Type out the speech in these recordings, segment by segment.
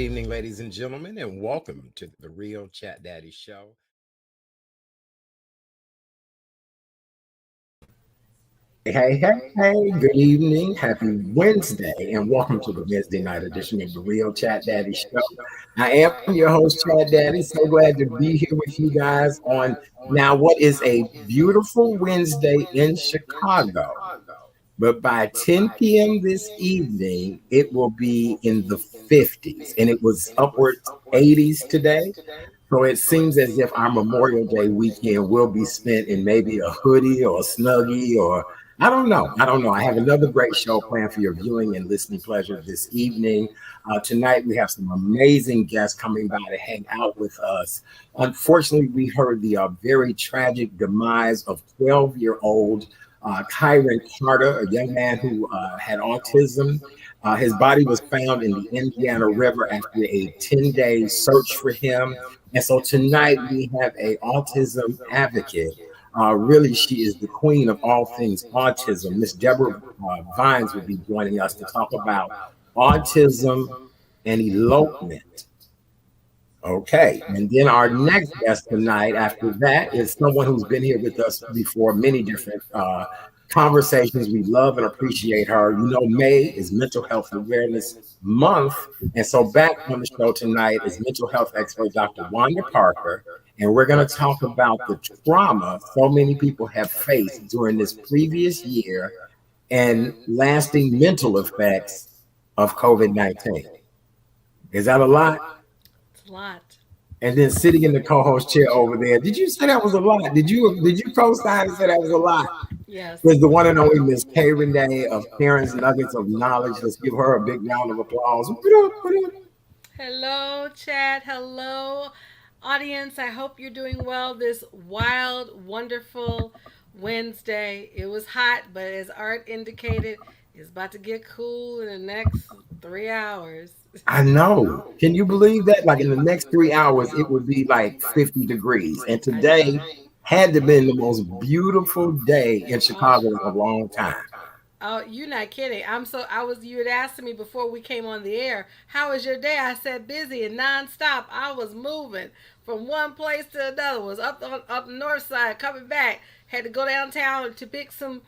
evening, ladies and gentlemen, and welcome to the Real Chat Daddy Show. Hey, good evening. Happy Wednesday, and welcome to the Wednesday night edition of the Real Chat Daddy Show. I am your host, Chat Daddy. So glad to be here with you guys on now what is a beautiful Wednesday in Chicago. But by 10 p.m. this evening, it will be in the 50s, and it was upwards 80s today. So it seems as if our Memorial Day weekend will be spent in maybe a hoodie or a snuggie or I don't know. I have another great show planned for your viewing and listening pleasure this evening. Tonight, we have some amazing guests coming by to hang out with us. Unfortunately, we heard the very tragic demise of 12-year-old Kyrin Carter, a young man who had autism. His body was found in the Indiana River after a 10-day search for him. And so tonight we have a autism advocate. Really, she is the queen of all things autism. Miss Debra Vines will be joining us to talk about autism and elopement. Okay, and then our next guest tonight after that is someone who's been here with us before, many different conversations. We love and appreciate her. You know, May is Mental Health Awareness Month. And so back on the show tonight is mental health expert Dr. Wanda Parker. And we're going to talk about the trauma so many people have faced during this previous year and lasting mental effects of COVID-19. Is that a lot? It's a lot. And then sitting in the co-host chair over there, did you say that was a lot? Did you co-sign and say that was a lot? Yes. There's the one and only Miss Kyrin Day of Karen's Nuggets of Knowledge. Let's give her a big round of applause. Hello, Chad. Hello, audience. I hope you're doing well this wild, wonderful Wednesday. It was hot, but as Art indicated, it's about to get cool in the next 3 hours. I know. Can you believe that? Like in the next 3 hours, it would be like 50 degrees. And today had to been the most beautiful day in Chicago in a long time. Oh, you're not kidding. You had asked me before we came on the air, how was your day? I said busy and nonstop. I was moving from one place to another. Was up the north side, coming back. Had to go downtown to pick some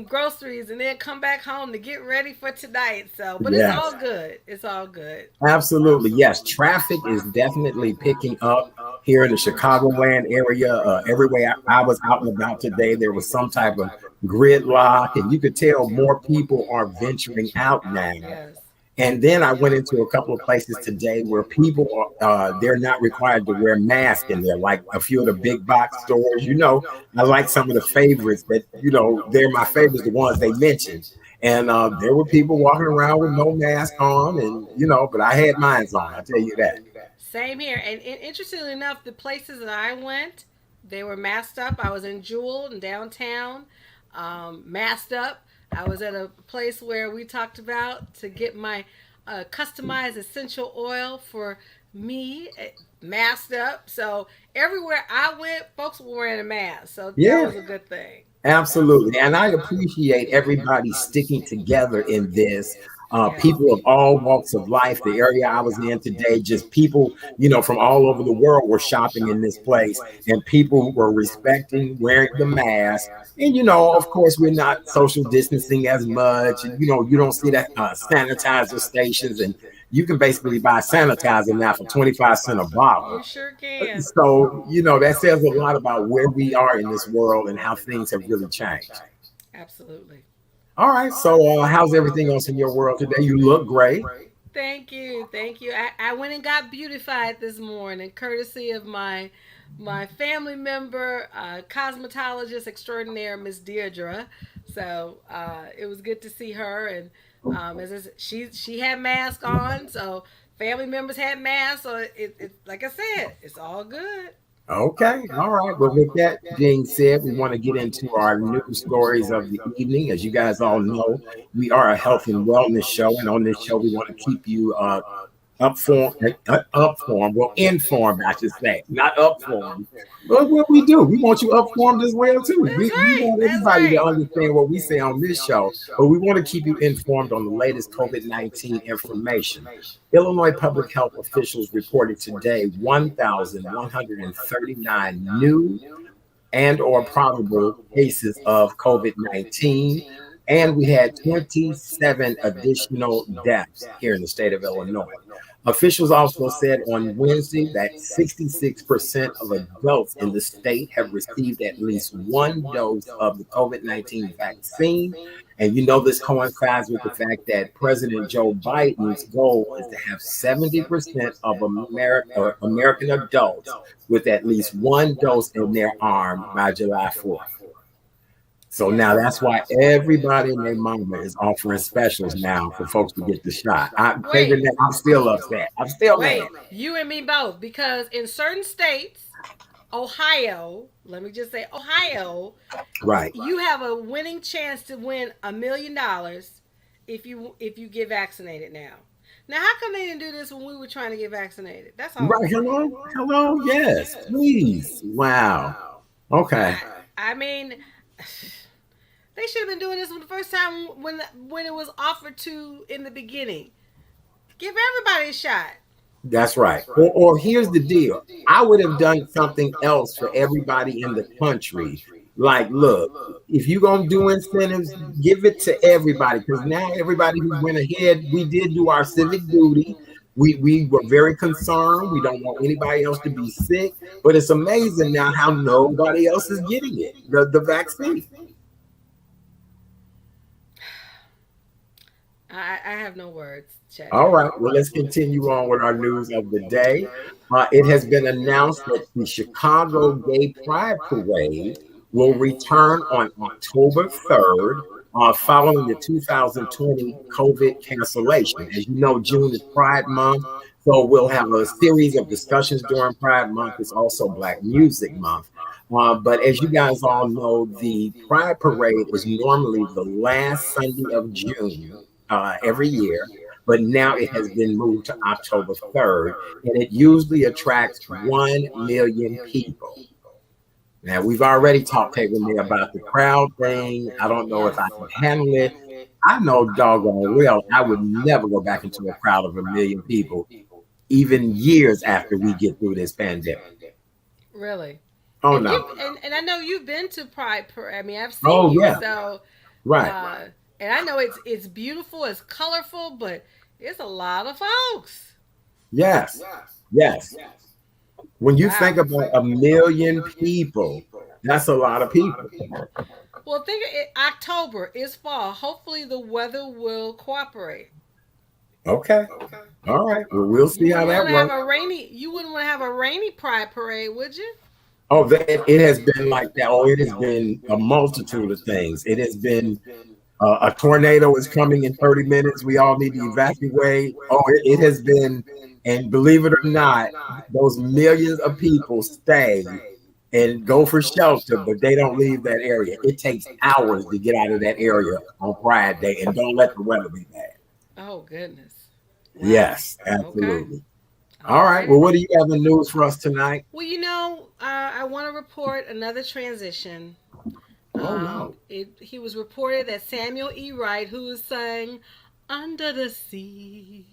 groceries and then come back home to get ready for tonight. So, but It's all good. It's all good. Absolutely. Yes. Traffic is definitely picking up here in the Chicagoland area. Everywhere I was out and about today, there was some type of gridlock, and you could tell more people are venturing out now. Yes. And then I went into a couple of places today where people they're not required to wear masks in there, like a few of the big box stores. You know, I like some of the favorites, but they're my favorites, the ones they mentioned. And there were people walking around with no mask on, and but I had mine on. I tell you that. Same here. And interestingly enough, the places that I went, they were masked up. I was in Jewel in downtown, masked up. I was at a place where we talked about to get my customized essential oil for me, masked up. So everywhere I went, folks were wearing a mask. So that was a good thing. Absolutely. And I appreciate everybody sticking together in this. People of all walks of life. The area I was in today, just people, from all over the world were shopping in this place, and people were respecting wearing the mask. And, of course, we're not social distancing as much. And, you don't see that sanitizer stations, and you can basically buy sanitizer now for 25 cents a bottle. You sure can. So, that says a lot about where we are in this world and how things have really changed. Absolutely. All right. So how's everything else in your world today? You look great. Thank you. Thank you. I went and got beautified this morning, courtesy of my family member, cosmetologist extraordinaire, Miss Deirdre. So it was good to see her. And she had mask on, so family members had masks. So it like I said, it's all good. Okay. All right. Well, with that being said, we want to get into our news stories of the evening. As you guys all know, we are a health and wellness show. And on this show, we want to keep you informed, I should say, not upformed. But what we do, we want you upformed as well too. That's We right. want That's everybody to right. understand what we say on this show, but we want to keep you informed on the latest COVID-19 information. Illinois public health officials reported today 1,139 new and or probable cases of COVID-19, and we had 27 additional deaths here in the state of Illinois. Officials also said on Wednesday that 66% of adults in the state have received at least one dose of the COVID-19 vaccine. And you know, this coincides with the fact that President Joe Biden's goal is to have 70% of American adults with at least one dose in their arm by July 4th. So now that's why everybody and their mama is offering specials now for folks to get the shot. I'm still upset. I'm still mad. You and me both, because in certain states, Ohio, let me just say Ohio, right? You have a winning chance to win $1 million if you get vaccinated now. Now, how come they didn't do this when we were trying to get vaccinated? That's all. Right? Hello. Yes, please. Wow. Okay. I mean, they should have been doing this from the first time when it was offered to in the beginning. Give everybody a shot. That's right. Or here's the deal. I would have done something else for everybody in the country. Like, look, if you're going to do incentives, give it to everybody. Because now everybody who went ahead, we did do our civic duty. We were very concerned. We don't want anybody else to be sick. But it's amazing now how nobody else is getting it, the vaccine. I have no words, Chad. All right. Well, let's continue on with our news of the day. It has been announced that the Chicago Gay Pride Parade will return on October 3rd, following the 2020 COVID cancellation. As you know, June is Pride Month, so we'll have a series of discussions during Pride Month. It's also Black Music Month. But as you guys all know, the Pride Parade is normally the last Sunday of June every year, but now it has been moved to October 3rd, and it usually attracts 1 million people. Now, we've already talked with me about the crowd thing. I don't know if I can handle it. I know doggone well I would never go back into a crowd of 1 million people, even years after we get through this pandemic. Really? Oh, and no. And I know you've been to Pride Parade. I mean, I've seen you. Yeah. So, right. And I know it's beautiful, it's colorful, but it's a lot of folks. Yes. When you think about 1 million people, that's a lot of people. Well, think October is fall. Hopefully, the weather will cooperate. Okay. All right. Well, we'll see how that works. You wouldn't want to have a rainy Pride Parade, would you? Oh, it has been like that. Oh, it has been a multitude of things. It has been a tornado is coming in 30 minutes. We all need to evacuate. Oh, it has been, and believe it or not, those millions of people stay and go for shelter, but they don't leave that area. It takes hours to get out of that area on Pride Day, and don't let the weather be bad. Oh, goodness. Wow. Yes, absolutely. Okay. All right. Well, what do you have in news for us tonight? Well, I want to report another transition. Oh, no. He was reported that Samuel E. Wright, who sang Under the Sea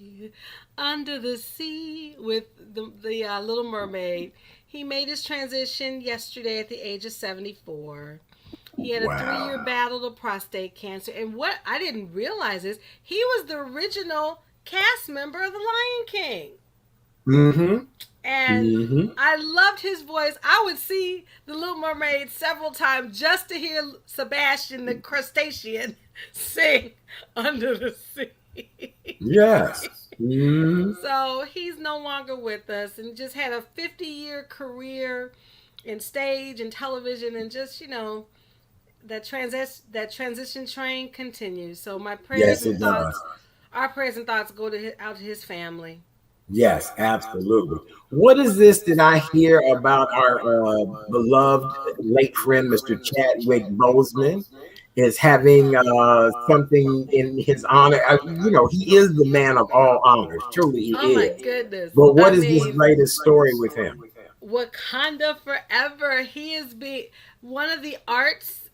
with the Little Mermaid, he made his transition yesterday at the age of 74. He had a 3-year battle of prostate cancer. And what I didn't realize is he was the original cast member of The Lion King. Mm-hmm. And I loved his voice. I would see The Little Mermaid several times just to hear Sebastian the crustacean sing Under the Sea. Yes. Mm-hmm. So he's no longer with us and just had a 50-year career in stage and television, and just, that transition train continues. So my prayers and thoughts, our prayers and thoughts go out to his family. Yes, absolutely. What is this that I hear about our beloved late friend, Mr. Chadwick Boseman? is having something in his honor. He is the man of all honors. Truly, he Oh my is. goodness. But I what is this mean, latest story with him? Wakanda forever. He is being one of the arts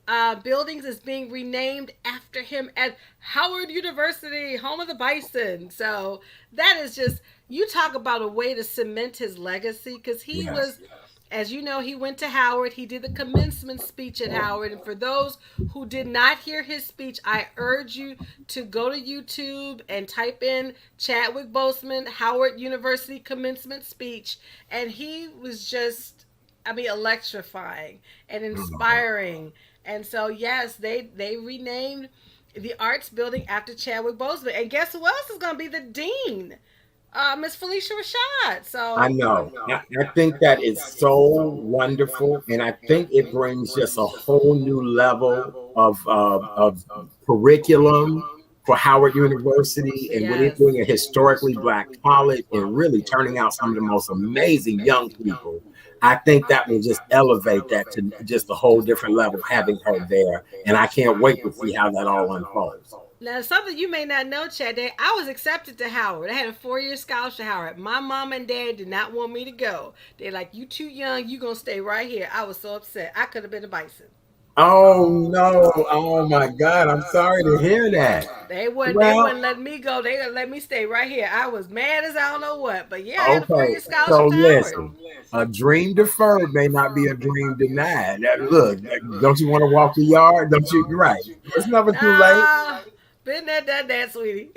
buildings is being renamed after him at Howard University, home of the Bison. So that is just, you talk about a way to cement his legacy, because he Yes. was, as you know, he went to Howard. He did the commencement speech at Howard. And for those who did not hear his speech, I urge you to go to YouTube and type in Chadwick Boseman, Howard University commencement speech. And he was just, I mean, electrifying and inspiring. And so, yes, they renamed the arts building after Chadwick Boseman. And guess who else is going to be the dean? Miss Felicia Rashad. I So, know. I think that is so wonderful, and I think it brings just a whole new level of curriculum for Howard University, and with it yes. being a historically Black college and really turning out some of the most amazing young people. I think that will just elevate that to just a whole different level having her there, and I can't wait to see how that all unfolds. Now, something you may not know, Chad, I was accepted to Howard. I had a 4-year scholarship to Howard. My mom and dad did not want me to go. They're like, you too young, you going to stay right here. I was so upset. I could have been a Bison. Oh no! Oh my God! I'm sorry to hear that. They Well, wouldn't let me go. They let me stay right here. I was mad as I don't know what. But yeah, I had a okay, 4-year so scholarship to Howard. listen, a dream deferred may not be a dream denied. Look, don't you want to walk the yard? Don't you? You're right. It's never too late. Nah, been there, done that, sweetie.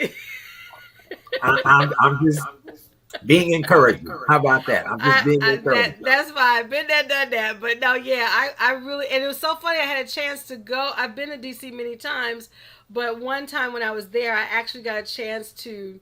I'm just being encouraging. How about that? I'm just being encouraging. That's fine. Been there, done that. But no, yeah, I really, and it was so funny. I had a chance to go. I've been to DC many times, but one time when I was there, I actually got a chance to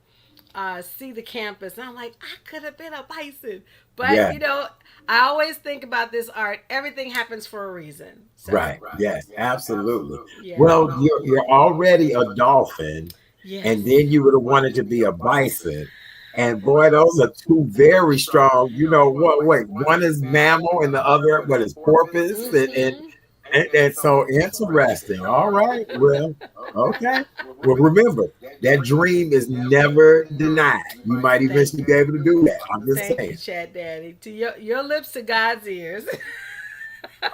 see the campus, and I'm like, I could have been a Bison. But Yeah. I always think about this art. Everything happens for a reason. So, Right. Yes. Absolutely. yeah. Well, you're already a dolphin, Yes. and then you would have wanted to be a bison. And boy, those are two very strong. You know what? Wait, one is mammal, and the other what is porpoise, Mm-hmm. and so interesting. All right. Well, okay. Well, remember that dream is never denied. You might eventually be able to do that. I'm just Thank you, saying. Chat Daddy. To your lips to God's ears.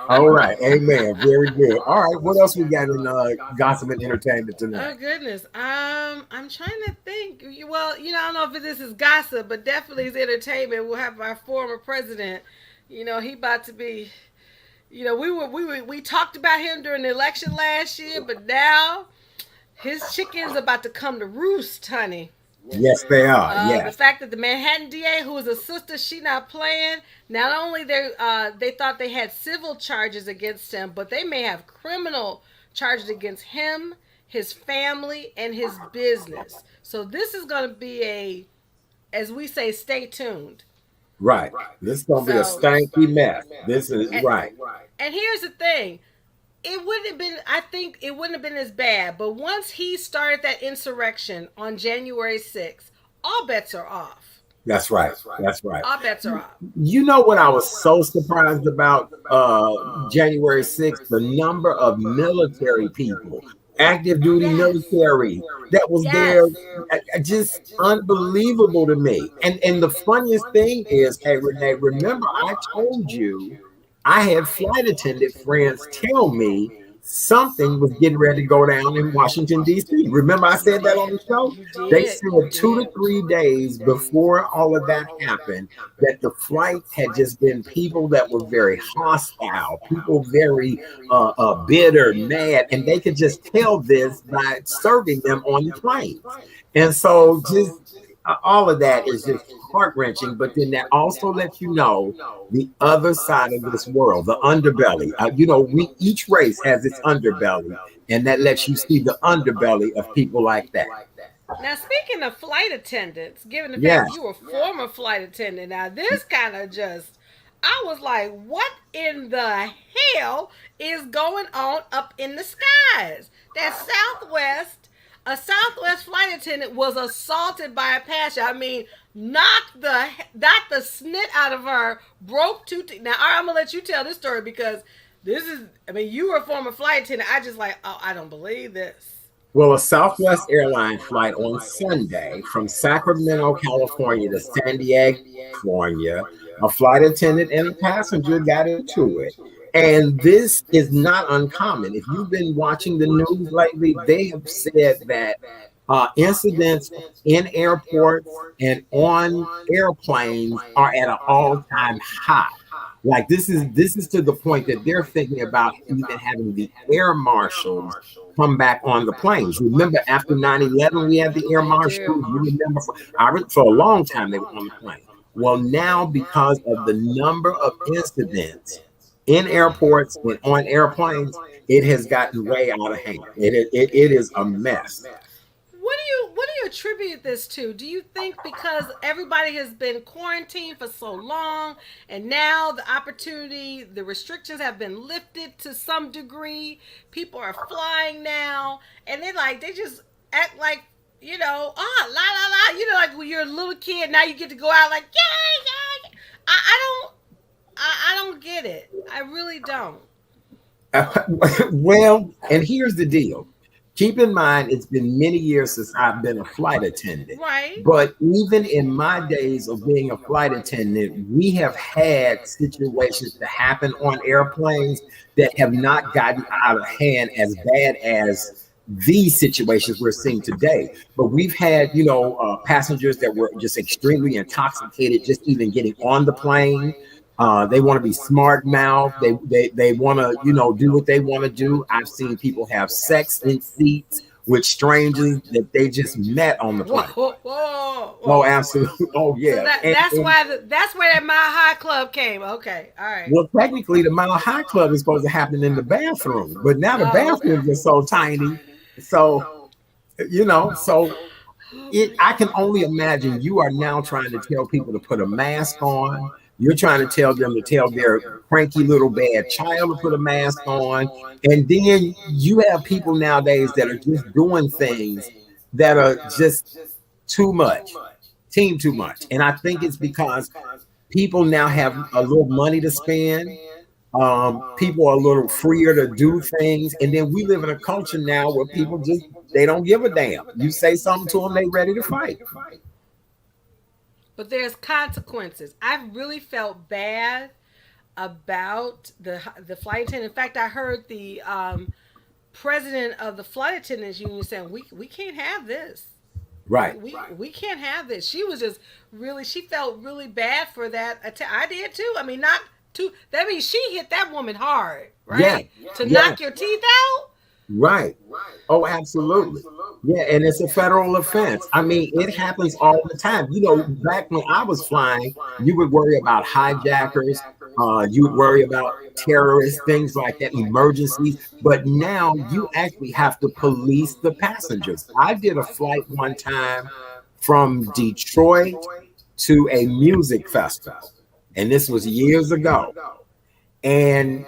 All right. Amen. Very good. All right. What else we got in gossip and entertainment Oh tonight? goodness. I'm trying to think. Well, I don't know if this is gossip, but definitely is entertainment. We'll have our former president. He about to be. We talked about him during the election last year, but now his chickens about to come to roost, honey. Yes, they are. The Yes. fact that the Manhattan DA, who is a sister, she not playing. Not only they thought they had civil charges against him, but they may have criminal charges against him, his family, and his business. So this is going to be as we say, stay tuned. Right. This is gonna be a So, stanky mess. This is and, right. and here's the thing. It wouldn't have been, I think it wouldn't have been as bad, but once he started that insurrection on January 6th, all bets are off. That's right. That's right. All bets are off. You know what I was so surprised about January 6th? The number of military people, active duty Yes. military that was there, Yes. just unbelievable to me. And the funniest thing is, hey Renee, remember I told you I had flight attendant friends tell me something was getting ready to go down in Washington, D.C. Remember I said that on the show? You They did. said You 2 to 3 days before all of that happened that the flight had just been people that were very hostile, people very bitter, mad, and they could just tell this by serving them on the plane. And so just all of that is just heart wrenching. But then that also lets you know the other side of this world, the underbelly. We each race has its underbelly, and that lets you see the underbelly of people like that. Now, speaking of flight attendants, given the Yeah. fact you were a former flight attendant, now this kind of just, I was like, what in the hell is going on up in the skies? That a Southwest flight attendant was assaulted by a passenger. I mean, knocked the snot out of her, broke two teeth. Now, I'm gonna let you tell this story because this is, I mean, you were a former flight attendant. I just like, oh, I don't believe this. Well, a Southwest Airlines flight on Sunday from Sacramento, California to San Diego, California, a flight attendant and a passenger got into it. And this is not uncommon. If you've been watching the news lately, they have said that incidents in airports and on airplanes are at an all-time high. Like this is to the point that they're thinking about even having the air marshals come back on the planes. Remember, after 9/11, we had the air marshals. You remember for a long time they were on the plane. Well, now because of the number of incidents in airports and on airplanes, it has gotten way out of hand. It is a mess. What do you attribute this to? Do you think because everybody has been quarantined for so long and now the opportunity, the restrictions have been lifted to some degree, people are flying now and they just act like, you know, la la la, you know, like when you're a little kid, now you get to go out like, yeah, yeah. I don't get it. I really don't. Well, and here's the deal. Keep in mind, it's been many years since I've been a flight attendant. Right. But even in my days of being a flight attendant, we have had situations that happen on airplanes that have not gotten out of hand as bad as these situations we're seeing today. But we've had, passengers that were just extremely intoxicated, just even getting on the plane. They want to be smart mouth. They want to, do what they want to do. I've seen people have sex in seats with strangers that they just met on the plane. Whoa. Oh, absolutely. Oh, yeah. So that's where that Mile High Club came. Okay, all right. Well, technically, the Mile High Club is supposed to happen in the bathroom, but now the bathrooms are so tiny. So, I can only imagine you are now trying to tell people to put a mask on. You're trying to tell them to tell their cranky little bad child to put a mask on. And then you have people nowadays that are just doing things that are just too much, too much. And I think it's because people now have a little money to spend. People are a little freer to do things. And then we live in a culture now where people they don't give a damn. You say something to them, they ready to fight. But there's consequences. I really felt bad about the flight attendant. In fact, I heard the president of the flight attendants union saying, "We can't have this. Right. We can't have this." She was just she felt really bad for that. I did too. I mean, that means she hit that woman hard, right? Yeah. To knock your teeth out. Right. Oh, absolutely. Yeah, and it's a federal offense. I mean, it happens all the time. Back when I was flying, you would worry about hijackers, you would worry about terrorists, things like that, emergencies. But now you actually have to police the passengers. I did a flight one time from Detroit to a music festival, and this was years ago. And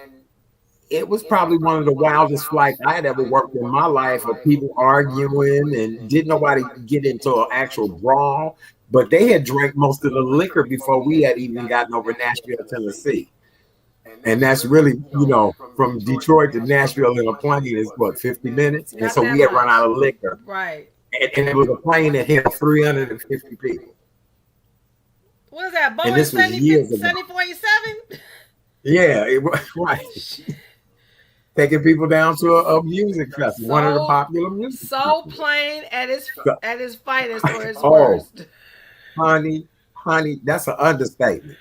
it was probably one of the wildest flights I had ever worked in my life, of people arguing and didn't nobody get into an actual brawl, but they had drank most of the liquor before we had even gotten over Nashville, Tennessee. And that's really, from Detroit to Nashville in a plane is 50 minutes? And so we had run out of liquor. Right. And it was a plane that held 350 people. What is that, Boeing and this was years ago. 747? Yeah, it was, right. Taking people down to a music festival, one of the popular music festivals. Plain at its finest or its worst. Honey, that's an understatement.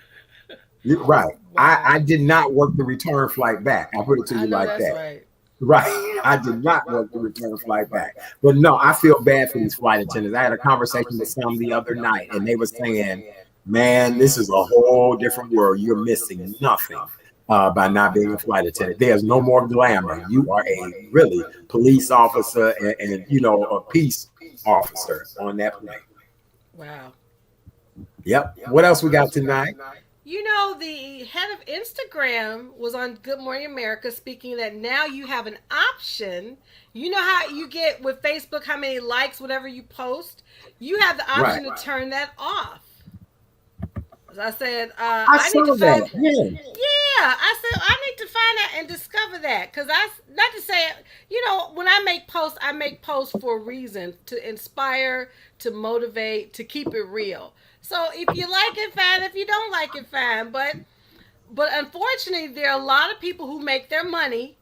You're right. I did not work the return flight back. I put it to you like that. Right. I did not work the return flight back. But no, I feel bad for these flight attendants. I had a conversation with some the other night, and they were saying, man, this is a whole different world. You're missing nothing. By not being a flight attendant. There's no more glamour. You are a really police officer and a peace officer on that plane. Wow. Yep. What else we got tonight? The head of Instagram was on Good Morning America speaking that now you have an option. You know how you get with Facebook, how many likes, whatever you post? You have the option to turn that off. I said, I I need to saw find. that. Yeah. Yeah, I said I need to find out and discover that because I not to say when I make posts for a reason to inspire, to motivate, to keep it real. So if you like it, fine. If you don't like it, fine. But unfortunately, there are a lot of people who make their money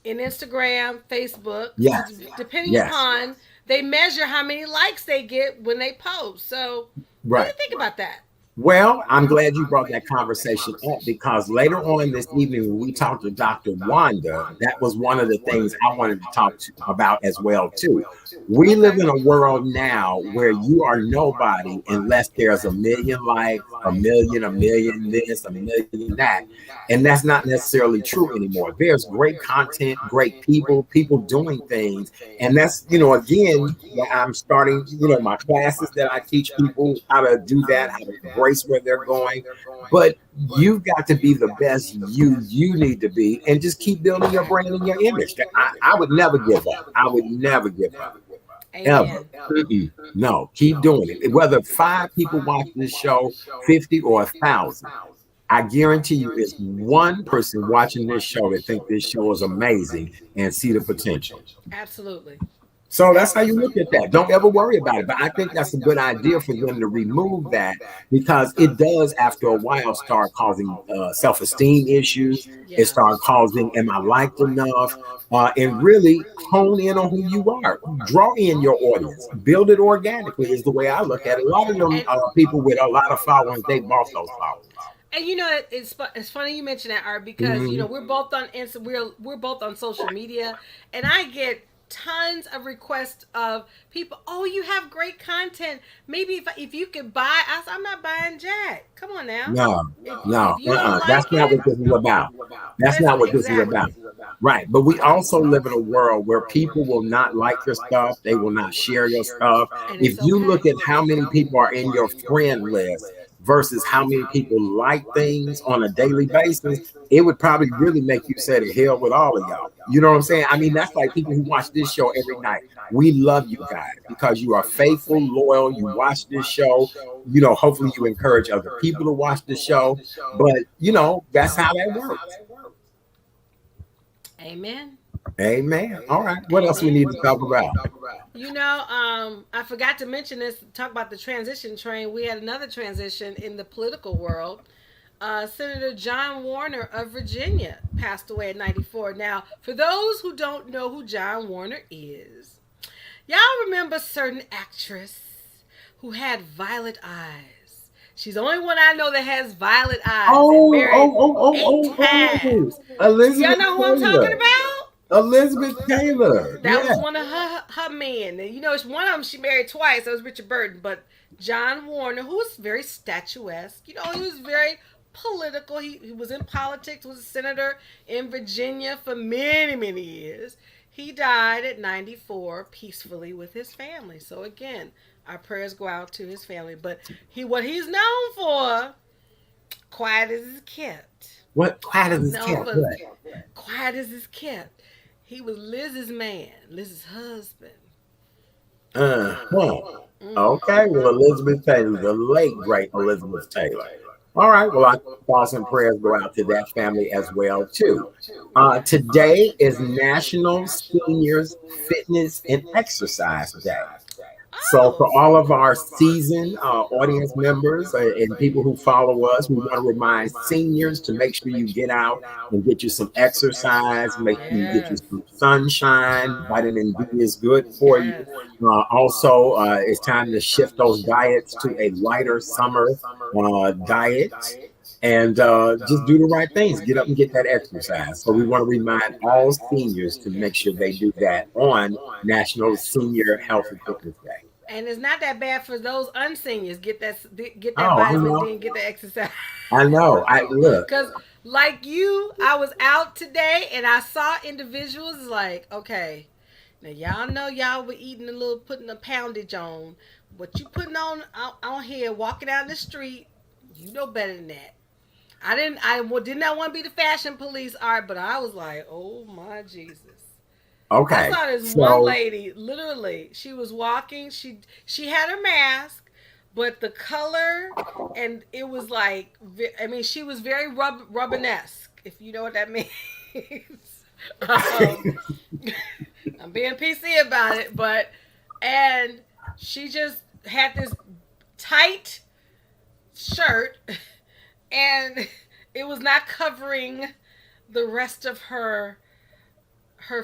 in Instagram, Facebook, Yes. depending Yes. upon they measure how many likes they get when they post. So what do Right. you think about that? Well, I'm glad you brought that conversation up because later on this evening, when we talked to Dr. Wanda, that was one of the things I wanted to talk about as well too. We live in a world now where you are nobody unless there's a million likes, a million this, a million that, and that's not necessarily true anymore. There's great content, great people, people doing things, and that's again, I'm starting my classes that I teach people how to do that, how to embrace where they're going. But you've got to be the best you need to be and just keep building your brand and your image. I would never give up. I would never give up. Ever. Amen. No, keep doing it. Whether 5 people watch this show, 50 or 1,000, I guarantee you it's one person watching this show that think this show is amazing and see the potential. Absolutely. So that's how you look at that. Don't ever worry about it. But I think that's a good idea for them to remove that because it does, after a while, start causing self-esteem issues. It Yeah. starts causing, am I liked enough? And really hone in on who you are. Draw in your audience. Build it organically is the way I look at it. A lot of them people with a lot of followers, they bought those followers. And it's funny you mention that, Art, because Mhm. we're both on we're both on social media, and I get tons of requests of people. Oh, you have great content. Maybe if you could buy, I'm not buying Jack. Come on now. No, If no, you don't that's like not what it, this is about. That's that's not what this is exactly. about. Right. But we also live in a world where people will not like your stuff. They will not share your stuff. And If it's you okay. look at how many people are in your friend list versus how many people like things on a daily basis, it would probably really make you say to hell with all of y'all. You know what I'm saying? I mean, that's like people who watch this show every night. We love you guys because you are faithful, loyal. You watch this show. Hopefully you encourage other people to watch the show. But, that's how that works. Amen. Amen. All right. What else we need to talk about? I forgot to mention this. Talk about the transition train. We had another transition in the political world. Senator John Warner of Virginia passed away at 94. Now, for those who don't know who John Warner is, y'all remember a certain actress who had violet eyes. She's the only one I know that has violet eyes and Oh, married oh, oh, oh, 8 times. oh, Y'all Elizabeth know who I'm talking Taylor. about? Elizabeth Taylor. That Yeah. was one of her men. And it's one of them she married twice. That was Richard Burton. But John Warner, who was very statuesque, he was very political. He was in politics, was a senator in Virginia for many, many years. He died at 94 peacefully with his family. So again, our prayers go out to his family. But what he's known for, quiet as is kept. What? Quiet as Known kept. for What? quiet as is kept. He was Liz's man, Liz's husband. Huh. Mm. Okay. Well, Elizabeth Taylor, the late great Elizabeth Taylor. All right. Well, our thoughts and prayers go out to that family as well too. Today is National Seniors Fitness and Exercise Day. So for Oh, all of our seasoned audience members and people who follow us, we want to remind seniors to make sure you get out and get you some exercise, make sure you get you yes, some sunshine. Vitamin D is good for you. yes. Also, it's time to shift those diets to a lighter summer diet and just do the right things. Get up and get that exercise. So we want to remind all seniors to make sure they do that on National Senior Health and Fitness Day. And it's not that bad for those unseniors. Get that Oh, I vitamin D know. and get the exercise. I know. I look. Cause like you, I was out today and I saw individuals like, okay, now y'all know y'all were eating putting a poundage on. What you putting on here, walking down the street, you know better than that. Did not want to be the fashion police, Art, but I was like, oh my Jesus. I Okay. saw this one So lady, literally, she was walking, she had her mask, but the color, and it was like, I mean, she was very rubbenesque, if you know what that means. um, I'm being PC about it, but and she just had this tight shirt, and it was not covering the rest of her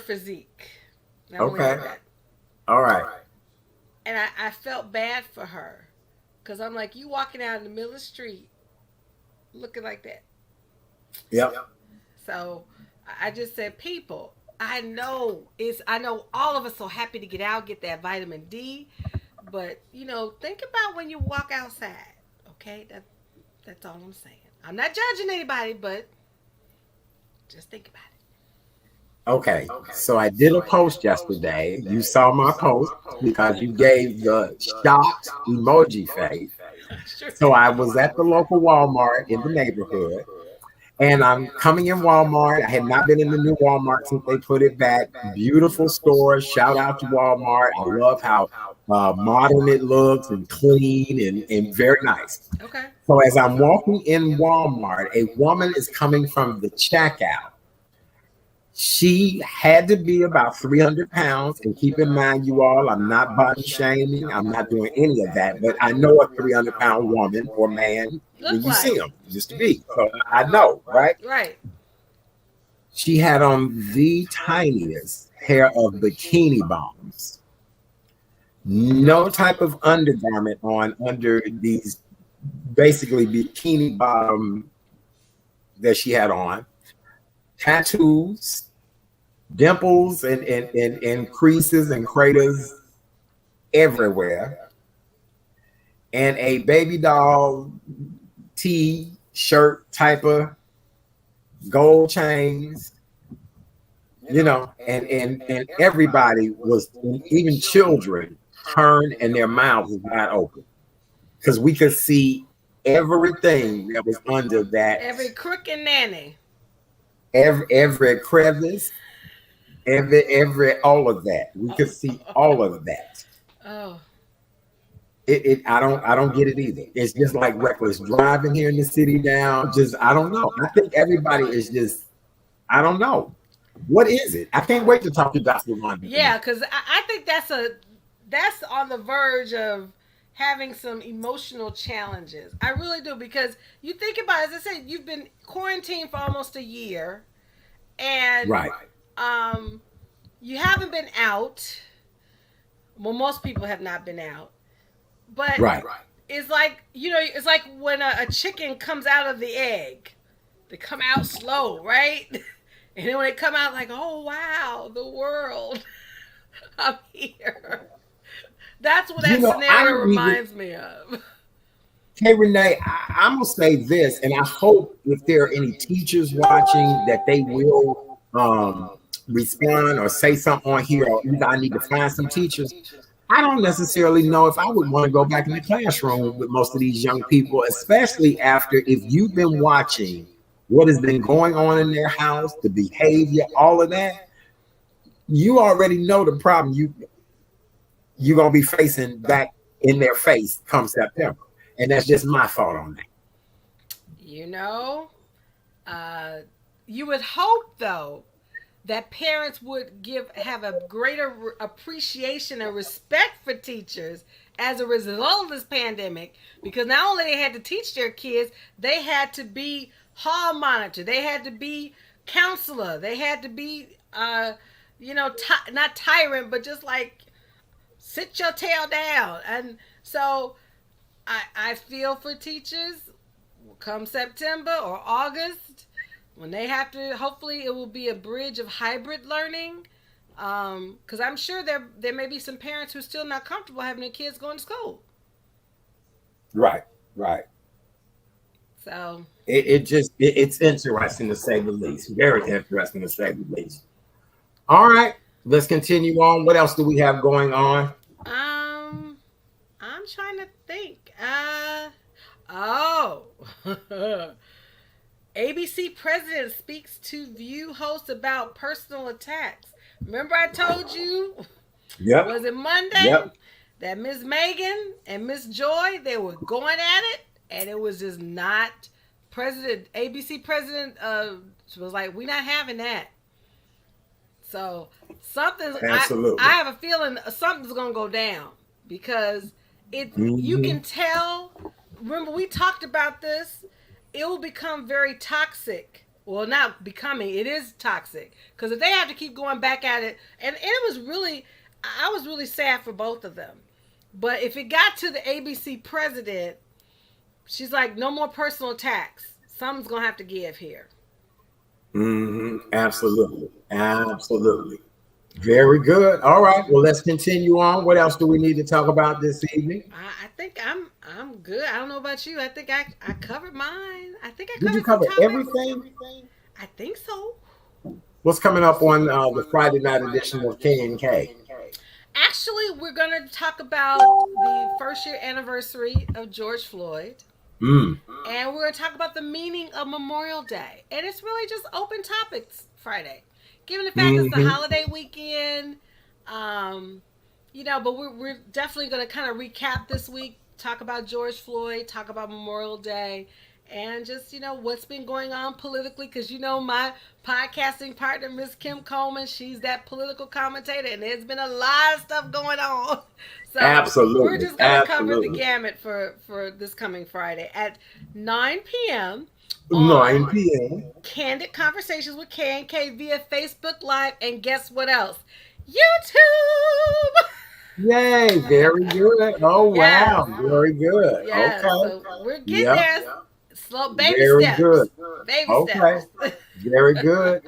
physique. I'm gonna leave it Okay. at that. All right. And I felt bad for her because I'm like, you walking out in the middle of the street looking like that. Yep. So I just said, people, I know all of us so happy to get out, get that vitamin D, but think about when you walk outside. Okay, that's all I'm saying. I'm not judging anybody, but just think about Okay. So I did a post yesterday. You saw my post because you gave the shocked emoji face. it. Sure. So I was at the local Walmart in the neighborhood. And I'm coming in Walmart. I had not been in the new Walmart since they put it back. Beautiful store. Shout out to Walmart. I love how modern it looks and clean and very nice. Okay. So as I'm walking in Walmart, a woman is coming from the checkout. She had to be about 300 pounds. And keep in mind, you all, I'm not body shaming. I'm not doing any of that. But I know a 300-pound woman or man when you see them, just to be. So I know, right? Right. She had on the tiniest pair of bikini bottoms. No type of undergarment on under these basically bikini bottom that she had on. Tattoos, dimples and creases and craters everywhere, and a baby doll t-shirt type of gold chains, and everybody was, even children, turned and their mouths wide open because we could see everything that was under that, Every crook and nanny. every crevice, every all of that. We could see all of that. Oh. I don't get it either. It's just like reckless driving here in the city now. Just I don't know. I think everybody is just, I don't know. What is it? I can't wait to talk to Dr. Wanda. Yeah, because I think that's on the verge of having some emotional challenges. I really do, because you think about it, as I said, you've been quarantined for almost a year, and Right. You haven't been out. Well, most people have not been out, but Right. it's like it's like when a chicken comes out of the egg, they come out slow, right? And then when they come out, like, oh wow, the world, I'm here. That's what that scenario reminds me of. Hey, Renee, I'm going to say this, and I hope if there are any teachers watching that they will respond or say something on here, or either I need to find some teachers. I don't necessarily know if I would want to go back in the classroom with most of these young people, especially after, if you've been watching what has been going on in their house, the behavior, all of that, you already know the problem you're going to be facing back in their face come September. And that's just my thought on that. You would hope, though, that parents would have a greater appreciation and respect for teachers as a result of this pandemic, because not only they had to teach their kids, they had to be hall monitor, they had to be counselor, they had to be not tyrant, but just like sit your tail down. And so I feel for teachers come September or August, when they have to, hopefully it will be a bridge of hybrid learning, because I'm sure there may be some parents who are still not comfortable having their kids going to school. Right. So it's interesting to say the least. Very interesting to say the least. All right, let's continue on. What else do we have going on? I'm trying to think. ABC president speaks to View host about personal attacks. Remember I told you? Yep. Was it Monday? Yep. that Miss Megan and Miss Joy, they were going at it, and it was just not. ABC President was like, "We're not having that." So something's. Absolutely. I have a feeling something's gonna go down because you can tell. Remember, we talked about this. It will become very toxic. Well, not becoming. It is toxic because if they have to keep going back at it, and it was really, I was really sad for both of them. But if it got to the ABC president, she's like, no more personal attacks. Something's gonna have to give here. Absolutely. Absolutely. Very good. All right. Well, let's continue on. What else do we need to talk about this evening? I think I'm good. I don't know about you. I think I covered mine. I think I Did you covered cover everything? I think so. What's coming up on the Friday night edition of K&K? Actually, we're going to talk about the first year anniversary of George Floyd. And we're going to talk about the meaning of Memorial Day. And it's really just open topics Friday. Given the fact it's the holiday weekend, but we're definitely going to kind of recap this week, talk about George Floyd, talk about Memorial Day, and just, what's been going on politically. Because, my podcasting partner, Miss Kim Coleman, she's that political commentator, and there's been a lot of stuff going on. So absolutely. We're just going to cover the gamut for this coming Friday at 9 p.m. 9 p.m. Candid Conversations with K&K via Facebook Live, and guess what else? YouTube! Yay, very good. Oh, wow, very good. Yeah, okay. So we're getting there. Slow, baby very steps. Good. Baby steps. Very good.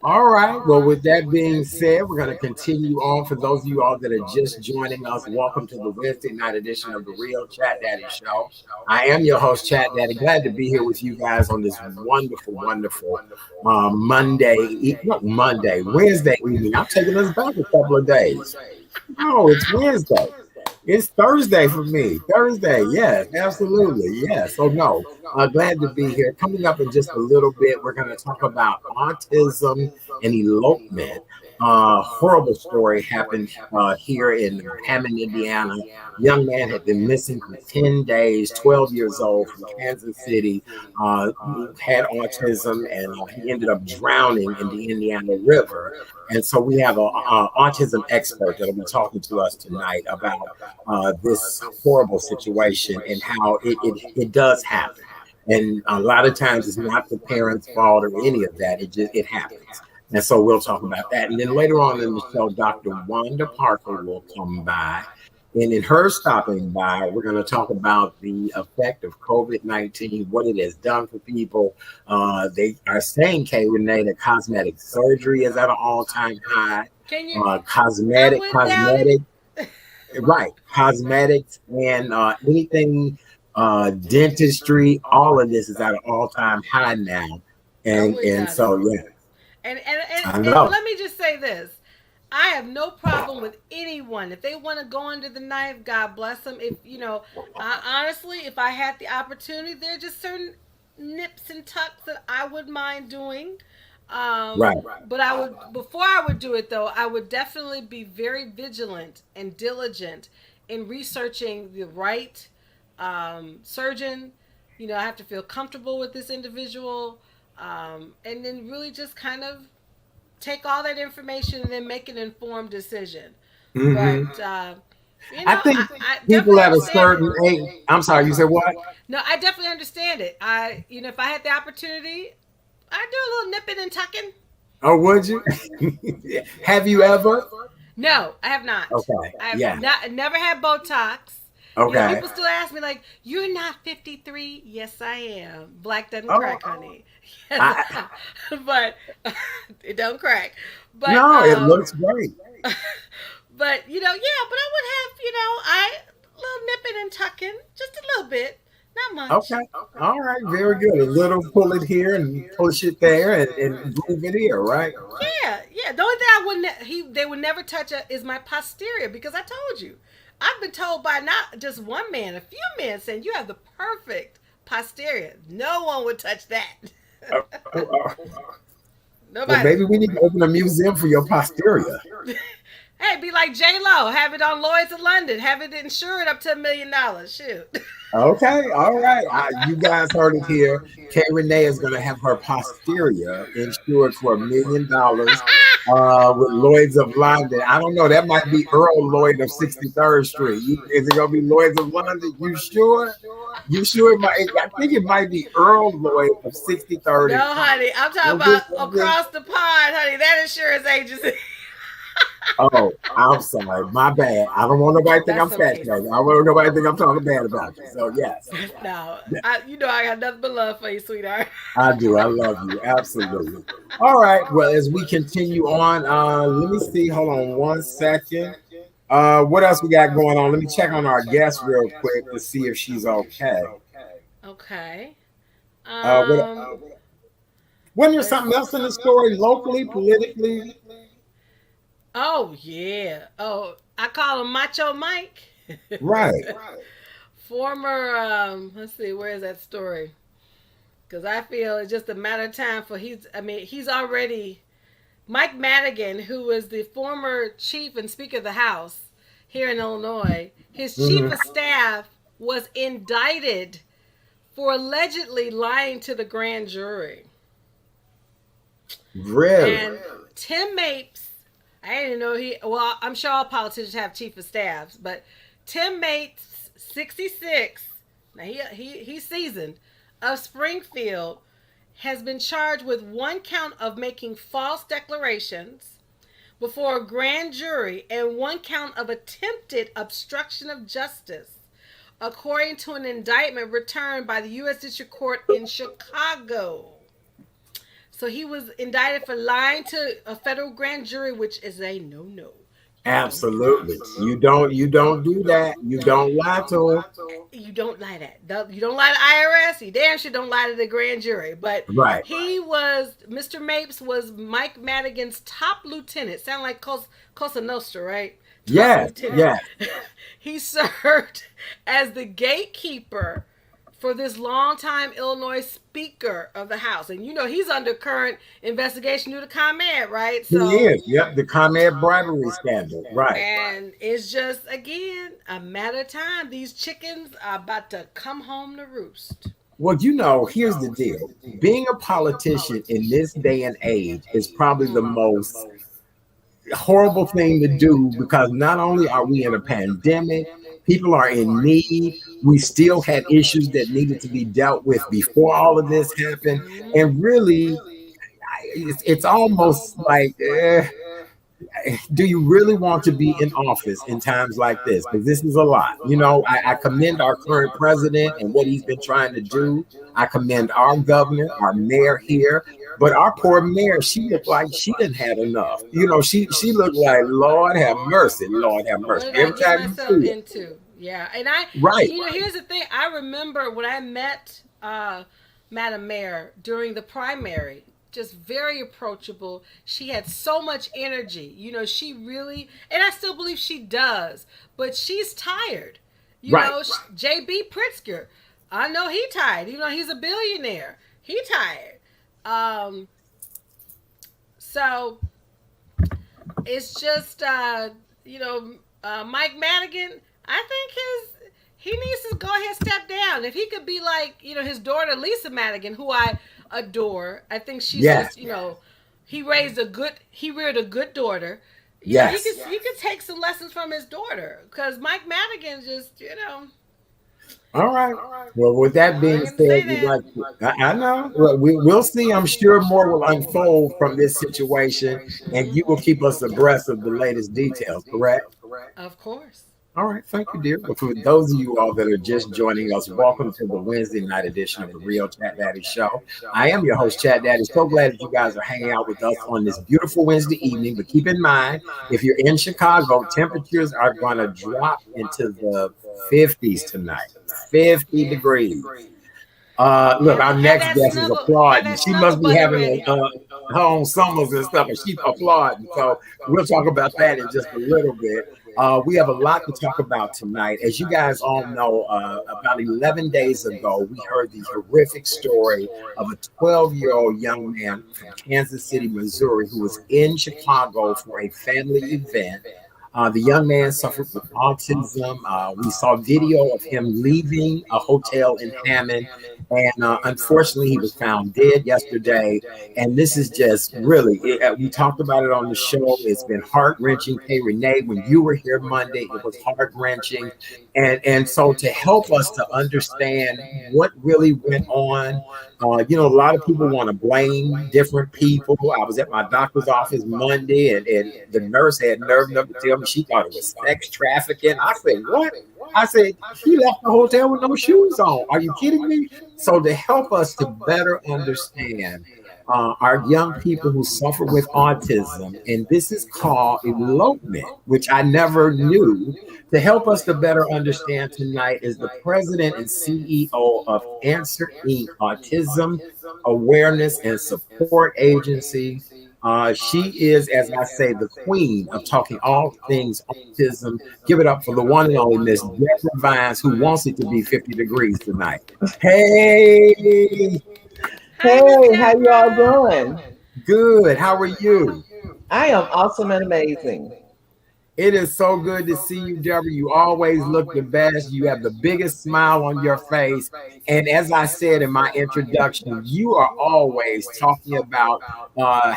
All right. Well, with that being said, we're going to continue on. For those of you all that are just joining us, welcome to the Wednesday night edition of the Real Chat Daddy Show. I am your host, Chat Daddy. Glad to be here with you guys on this wonderful Wednesday evening. I'm taking us back a couple of days. No, it's Wednesday. It's Thursday for me. Thursday, yes, absolutely, yes. So no, glad to be here. Coming up in just a little bit, we're going to talk about autism and elopement. Horrible story happened here in Hammond, Indiana. Young man had been missing for 10 days, 12 years old, from Kansas City, had autism, and he ended up drowning in the Indiana River. And so we have an autism expert that will be talking to us tonight about this horrible situation and how it does happen. And a lot of times it's not the parents' fault or any of that. It happens. And so we'll talk about that. And then later on in the show, Dr. Wanda Parker will come by. And in her stopping by, we're going to talk about the effect of COVID-19, what it has done for people. They are saying, K. Renee, that cosmetic surgery is at an all-time high. Cosmetics, and anything, dentistry, all of this is at an all-time high now. And so, yeah. And let me just say this. I have no problem with anyone. If they want to go under the knife, God bless them. If, honestly, if I had the opportunity, there are just certain nips and tucks that I would mind doing. Right. But before I would do it, though, I would definitely be very vigilant and diligent in researching the right surgeon. I have to feel comfortable with this individual. And then really just kind of take all that information and then make an informed decision. But I think people at a certain age. I'm sorry, you said what? No, I definitely understand it. If I had the opportunity, I'd do a little nipping and tucking. Oh, would you? Have you ever? No, I have not. Okay. I have never had Botox. Okay. People still ask me, like, you're not 53. Yes, I am. Black doesn't crack, honey. Yes, but it don't crack. But no, it looks great. But but I would have, a little nipping and tucking, just a little bit, not much. Okay. All right. Very good. A little pull it here and push it there and move it here, right? Yeah. The only thing they would never touch is my posterior, because I told you. I've been told by not just one man, a few men, saying you have the perfect posterior. No one would touch that. Nobody. Well, maybe we need to open a museum for your posterior. Hey, Hey, be like J Lo. Have it on Lloyd's of London. Have it insured up to $1 million. Shoot. Okay, all right. You guys heard it here. K. Renee is going to have her posterior insured for $1 million with Lloyd's of London. I don't know. That might be Earl Lloyd of 63rd Street. Is it going to be Lloyd's of London? You sure? You sure? I think it might be Earl Lloyd of 63rd. No, honey. I'm talking about across the pond, honey. That insurance agency. Oh, I'm sorry. My bad. I don't want nobody to think I'm fat. I don't want nobody to think I'm talking bad about you. So, yes. No, I got nothing but love for you, sweetheart. I do. I love you. Absolutely. All right. Well, as we continue on, let me see. Hold on one second. What else we got going on? Let me check on our guest real quick to see if she's okay. Okay. Wasn't there something else in the story locally, politically? Oh, yeah. Oh, I call him Macho Mike. Right. Former, let's see, where is that story? Because I feel it's just a matter of time for he's already, Mike Madigan, who was the former chief and speaker of the House here in Illinois, his chief of staff was indicted for allegedly lying to the grand jury. Really? And Tim Mapes, I didn't know well, I'm sure all politicians have chief of staffs, but Tim Mapes, 66, now he's seasoned, of Springfield, has been charged with 1 count of making false declarations before a grand jury and 1 count of attempted obstruction of justice, according to an indictment returned by the U.S. District Court in Chicago. So he was indicted for lying to a federal grand jury, which is a no-no. Absolutely. You don't do that. You don't lie to them. You don't lie that. You don't lie to IRS. You damn sure don't lie to the grand jury. But right. Mr. Mapes was Mike Madigan's top lieutenant. Sound like Cosa Nostra, right? Yes. He served as the gatekeeper for this longtime Illinois Speaker of the House. And he's under current investigation due to ComEd, right? So, he is. Yep, the ComEd bribery scandal. Right. And it's just, again, a matter of time. These chickens are about to come home to roost. Well, here's the deal. Being a politician in this day and age is probably the most horrible thing to do, because not only are we in a pandemic, people are in need. We still had issues that needed to be dealt with before all of this happened. And really, it's almost like, do you really want to be in office in times like this? Because this is a lot. I commend our current president and what he's been trying to do. I commend our governor, our mayor here. But our poor mayor, she looked like she didn't have enough. She looked like, Lord have mercy, Lord have mercy. Every time you see it. Yeah, and here's the thing. I remember when I met Madam Mayor during the primary, just very approachable. She had so much energy. She really, and I still believe she does, but she's tired. J.B. Pritzker, I know he tired. He's a billionaire. He tired. So it's just, Mike Madigan, I think he needs to go ahead and step down. If he could be like, his daughter, Lisa Madigan, who I adore. I think she's just, he reared a good daughter. He could take some lessons from his daughter, because Mike Madigan just, All right. Well, with that being said, I know. Well, we'll see. I'm sure more will unfold from this situation, and you will keep us abreast of the latest details, correct? Of course. All right. Thank you, dear. Well, for those of you all that are just joining us, welcome to the Wednesday night edition of the Real Chat Daddy Show. I am your host, Chat Daddy. So glad that you guys are hanging out with us on this beautiful Wednesday evening. But keep in mind, if you're in Chicago, temperatures are going to drop into the 50s tonight. 50 degrees. Look, our next guest is applauding. She must be having her own summers and stuff, and she's applauding. So we'll talk about that in just a little bit. We have a lot to talk about tonight. As you guys all know, about 11 days ago, we heard the horrific story of a 12-year-old young man from Kansas City, Missouri, who was in Chicago for a family event. The young man suffered with autism. We saw video of him leaving a hotel in Hammond, and unfortunately, he was found dead yesterday. And this is just really, we talked about it on the show. It's been heart wrenching. Hey, Renee, when you were here Monday, it was heart wrenching. And so to help us to understand what really went on, you know, a lot of people want to blame different people. I was at my doctor's office Monday, and the nurse had nerve enough to tell me she thought it was sex trafficking. I said, what? I said, he left the hotel with no shoes on. Are you kidding me? So to help us to better understand our young people who suffer with autism, and this is called elopement, which I never knew. To help us to better understand tonight is the president and CEO of Answer Inc. Autism Awareness and Support Agency. She is, as I say, the queen of talking all things autism. Give it up for the one and only Miss Debra Vines, who wants it to be 50 degrees tonight. Hey! Hey, how you all doing? Good. How are you? I am awesome and amazing. It is so good to see you, Deborah. You always look the best. You have the biggest smile on your face. And as I said in my introduction, you are always talking about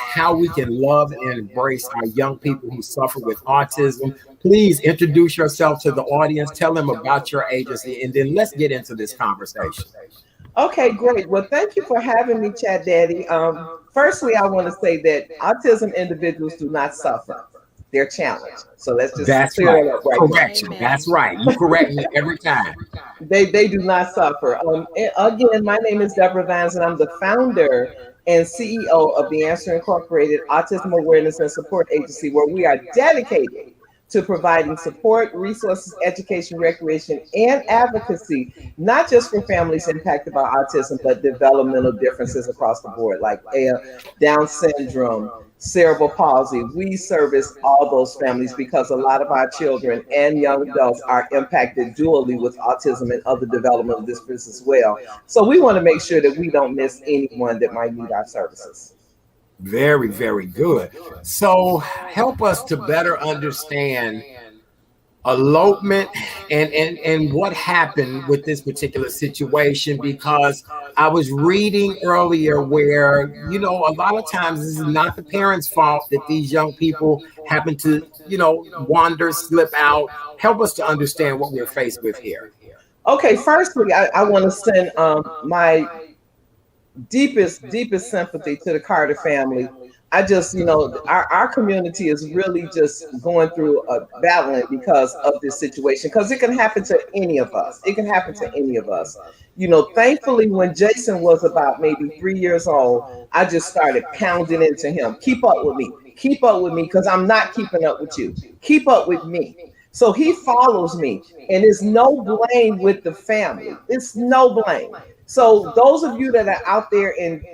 how we can love and embrace our young people who suffer with autism. Please introduce yourself to the audience. Tell them about your agency, and then let's get into this conversation. Okay, great. Well, thank you for having me, Chat Daddy. Firstly, I want to say that autism individuals do not suffer. They're challenged. So let's just clear it up right Correction. Now. That's right. You correct me every time. They do not suffer. Again, my name is Debra Vines, and I'm the founder and CEO of the Answer Incorporated Autism Awareness and Support Agency, where we are dedicated to providing support, resources, education, recreation, and advocacy, not just for families impacted by autism, but developmental differences across the board, like Down syndrome, cerebral palsy. We service all those families because a lot of our children and young adults are impacted dually with autism and other developmental differences as well. So we want to make sure that we don't miss anyone that might need our services. Very, very good. So help us to better understand elopement and what happened with this particular situation, because I was reading earlier where, you know, a lot of times this is not the parents' fault that these young people happen to, you know, wander, slip out. Help us to understand what we're faced with here. Okay, firstly, I want to send my deepest sympathy to the Carter family. I just, you know, our community is really just going through a battling because of this situation, because it can happen to any of us. It can happen to any of us. You know, thankfully, when Jason was about maybe 3 years old, I just started pounding into him. Keep up with me. Keep up with me, because I'm not keeping up with you. Keep up with me. So he follows me, and it's no blame with the family. It's no blame. So those of you that are out there in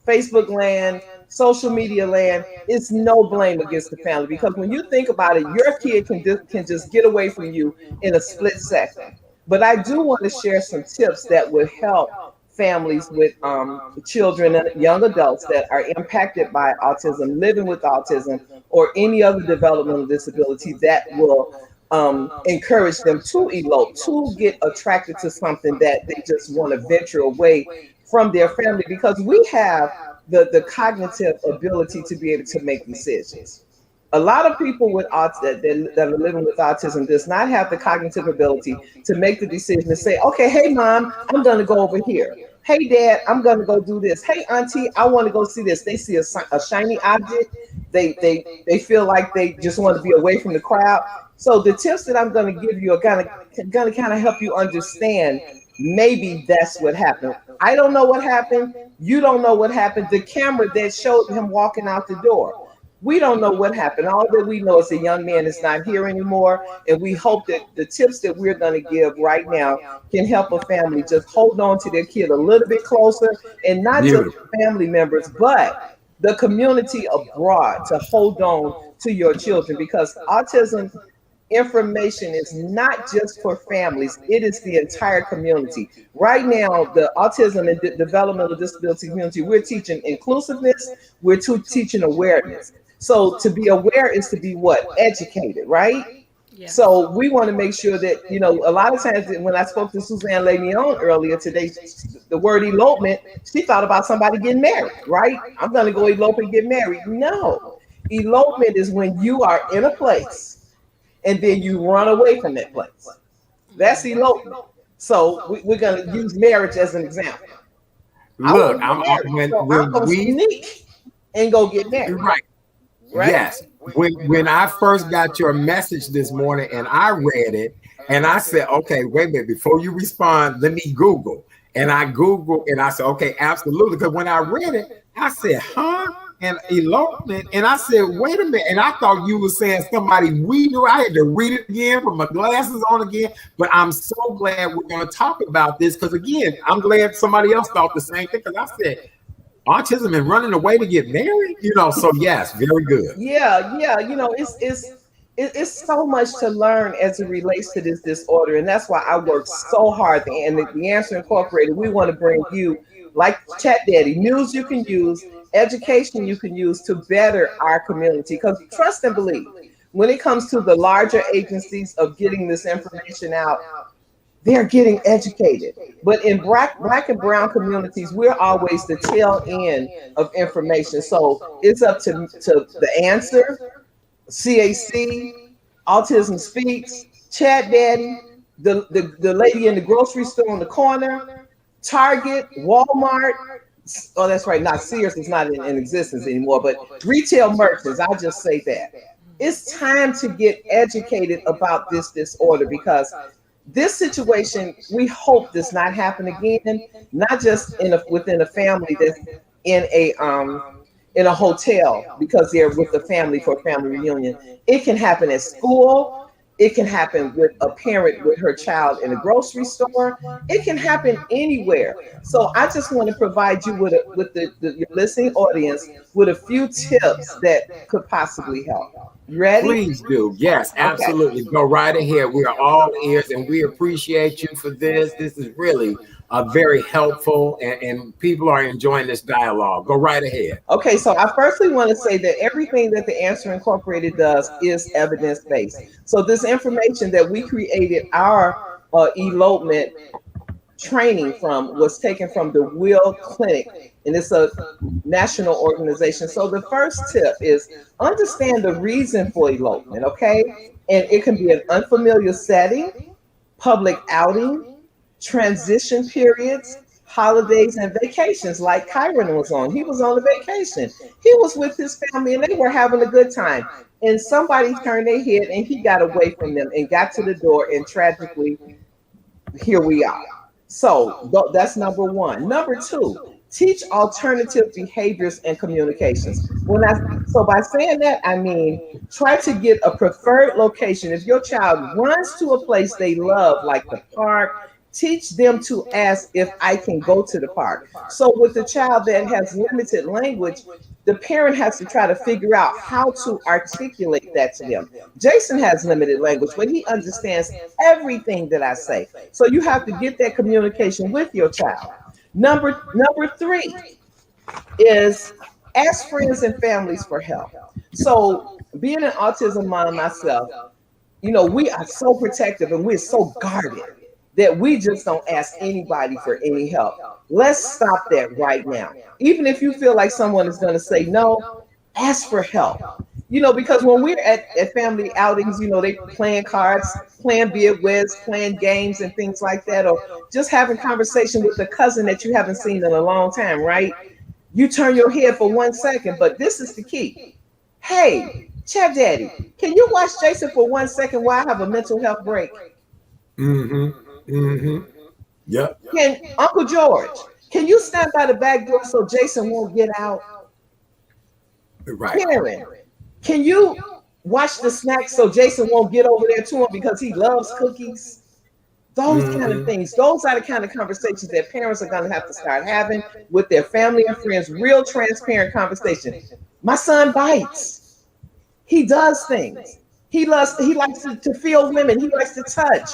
Facebook land, social media land, it's no blame against the family, because when you think about it, your kid can just get away from you in a split second. But I do want to share some tips that would help families with children and young adults that are impacted by autism, living with autism, or any other developmental disability that will encourage them to elope, to get attracted to something that they just want to venture away from their family, because we have the cognitive ability to be able to make decisions. A lot of people with that are living with autism does not have the cognitive ability to make the decision to say, okay, hey mom, I'm going to go over here. Hey dad, I'm going to go do this. Hey auntie, I want to go see this. They see a shiny object. They feel like they just want to be away from the crowd. So the tips that I'm going to give you are going to kind of help you understand maybe that's what happened. I don't know what happened. You don't know what happened. The camera that showed him walking out the door, we don't know what happened. All that we know is the young man is not here anymore. And we hope that the tips that we're going to give right now can help a family just hold on to their kid a little bit closer, and not just family members, but the community abroad to hold on to your children, because autism information is not just for families, it is the entire community. Right now, the autism and developmental disability community, we're teaching inclusiveness, we're teaching awareness. So to be aware is to be what? Educated, right? Yeah. So we want to make sure that, you know, a lot of times when I spoke to Suzanne Leon earlier today, the word elopement, she thought about somebody getting married, right? I'm going to go elope and get married. No, elopement is when you are in a place and then you run away from that place. That's elopement. So we're going to use marriage as an example. Look, I want to get married, so I'm going to sneak and go get married. Right. Yes. When I first got your message this morning and I read it and I said, okay, wait a minute, before you respond, let me Google. And I Googled and I said, okay, absolutely. Because when I read it, I said, huh? And elopement. And I said, wait a minute. And I thought you were saying somebody we knew. I had to read it again, put my glasses on again. But I'm so glad we're going to talk about this. Because again, I'm glad somebody else thought the same thing. Because I said, autism and running away to get married, you know. So yes, very good. Yeah. You know, it's so much to learn as it relates to this disorder, and that's why I work so hard. And the Answer Incorporated, we want to bring you, like Chat Daddy, news you can use, education you can use to better our community. Because trust and believe, when it comes to the larger agencies of getting this information out, they're getting educated. But in black and brown communities, we're always the tail end of information. So it's up to the Answer, CAC, Autism Speaks, Chat Daddy, the lady in the grocery store on the corner, Target, Walmart. Oh, that's right. Not Sears. It's not in existence anymore, but retail merchants. I'll just say that. It's time to get educated about this disorder, because this situation, we hope does not happen again, not just within a family that's in a hotel because they're with the family for a family reunion. It can happen at school. It can happen with a parent with her child in a grocery store. It can happen anywhere. So I just want to provide you with your listening audience with a few tips that could possibly help. You ready? Please do. Yes, absolutely. Okay. Go right ahead. We are all ears, and we appreciate you for this. This is really very helpful, and people are enjoying this dialogue. Go right ahead. Okay, so I firstly want to say that everything that the Answer Incorporated does is evidence-based. So this information that we created our elopement training from was taken from the Will Clinic, and it's a national organization. So the first tip is understand the reason for elopement, okay? And it can be an unfamiliar setting, public outing, transition periods, holidays, and vacations, like Kyrin was on. He was on a vacation. He was with his family and they were having a good time. And somebody turned their head and he got away from them and got to the door, and tragically, here we are. So that's number one. Number two, teach alternative behaviors and communications. So by saying that, I mean, try to get a preferred location. If your child runs to a place they love, like the park, teach them to ask if I can go to the park. So with the child that has limited language, the parent has to try to figure out how to articulate that to them. Jason has limited language, but he understands everything that I say. So you have to get that communication with your child. Number three is ask friends and families for help. So being an autism mom myself, you know, we are so protective and we're so guarded that we just don't ask anybody for any help. Let's stop that right now. Even if you feel like someone is going to say no, ask for help. You know, because when we're at family outings, you know, they playing cards, playing beer whiz, playing games and things like that, or just having conversation with a cousin that you haven't seen in a long time, right? You turn your head for 1 second, but this is the key. Hey, Chat Daddy, can you watch Jason for 1 second while I have a mental health break? Yep. Can Uncle George, can you stand by the back door so Jason won't get out? Right. Kyrin, can you watch the snacks so Jason won't get over there to him because he loves cookies? Those kind of things. Those are the kind of conversations that parents are going to have to start having with their family and friends. Real transparent conversation. My son bites. He does things. He likes to feel women. He likes to touch.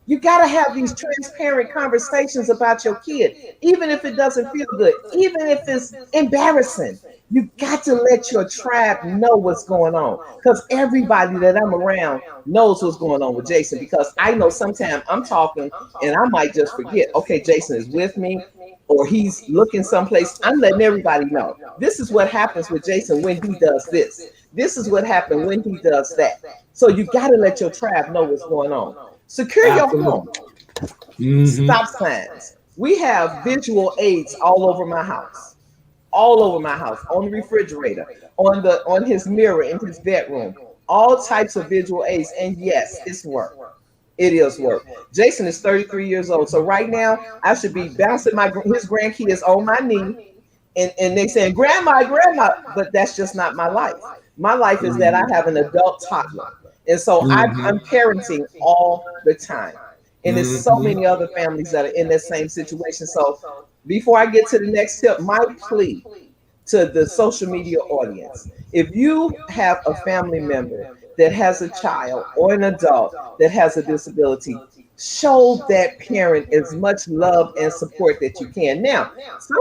You got to have these transparent conversations about your kid, even if it doesn't feel good, even if it's embarrassing. You got to let your tribe know what's going on, because everybody that I'm around knows what's going on with Jason. Because I know sometimes I'm talking and I might just forget, okay, Jason is with me or he's looking someplace. I'm letting everybody know this is what happens with Jason when he does this. This is what happened when he does that. So you got to let your tribe know what's going on. Secure your home. Stop signs. We have visual aids all over my house. All over my house, on the refrigerator, on his mirror in his bedroom. All types of visual aids. And yes, it's work. It is work. Jason is 33 years old. So right now, I should be bouncing his grandkids on my knee. And they saying, grandma, grandma, but that's just not my life. My life is that I have an adult toddler. And so I'm parenting all the time. And there's so many other families that are in that same situation. So before I get to the next tip, my plea to the social media audience, if you have a family member that has a child or an adult that has a disability, show that parent as much love and support that you can. Now, some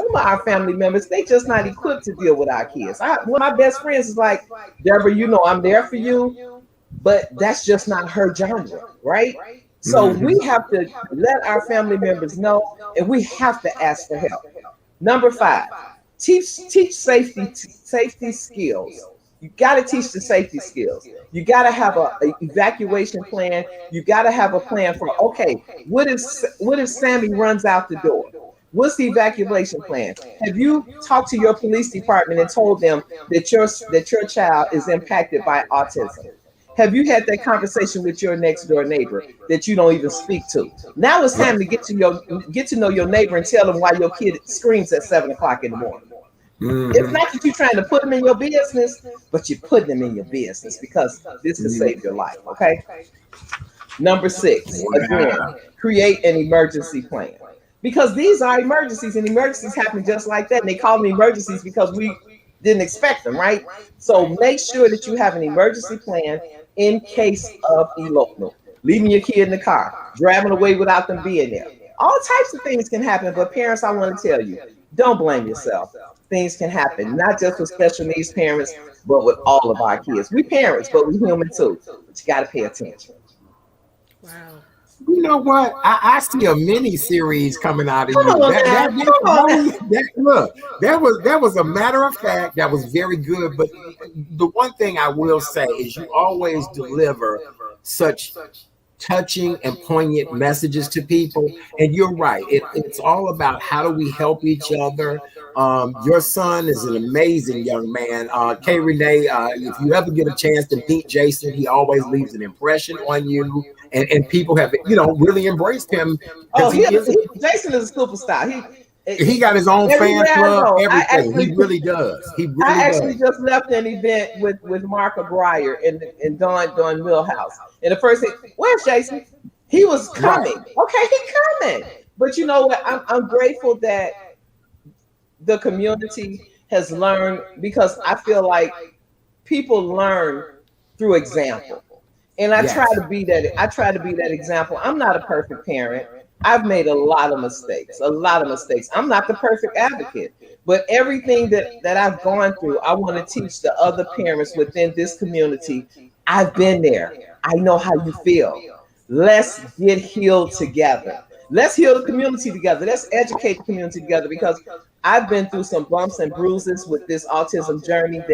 of our family members, they just not equipped to deal with our kids. One of my best friends is like, Debra, you know I'm there for you, but that's just not her genre, right? So we have to let our family members know, and we have to ask for help. Number 5, teach safety skills. You got to teach the safety skills. You got to have an evacuation plan. You got to have a plan for, okay, what if Sammy runs out the door? What's the evacuation plan? Have you talked to your police department and told them that your child is impacted by autism? Have you had that conversation with your next door neighbor that you don't even speak to? Now it's time to get to know your neighbor and tell them why your kid screams at 7:00 in the morning. It's not that you're trying to put them in your business, but you're putting them in your business because this can save your life. Okay. Number 6, again, create an emergency plan, because these are emergencies, and emergencies happen just like that. And they call them emergencies because we didn't expect them, right? So make sure that you have an emergency plan in case of elopement, leaving your kid in the car, driving away without them being there. All types of things can happen, but parents, I want to tell you, don't blame yourself. Things can happen, not just with special needs parents, but with all of our kids. We parents, but we human too. But you got to pay attention. Wow. You know what? I see a mini series coming out of Come you. on, man. Come on, man. Look, that was a matter of fact. That was very good. But the one thing I will say is you always deliver such touching and poignant messages to people. And you're right. It's all about how do we help each other. Your son is an amazing young man. K. Renee, if you ever get a chance to meet Jason, he always leaves an impression on you. And people have, really embraced him. Oh, Jason is a superstar. He got his own fan club, everything. He really does. I actually just left an event with Mark Breyer and Don Millhouse. And the first thing, where's Jason? He was coming. Right. Okay, he's coming. But you know what? I'm grateful that the community has learned, because I feel like people learn through example. And I try to be that. I try to be that example. I'm not a perfect parent. I've made a lot of mistakes. I'm not the perfect advocate, but everything that I've gone through, I want to teach the other parents within this community. I've been there. I know how you feel. Let's get healed together. Let's heal the community together. Let's educate the community together, because I've been through some bumps and bruises with this autism journey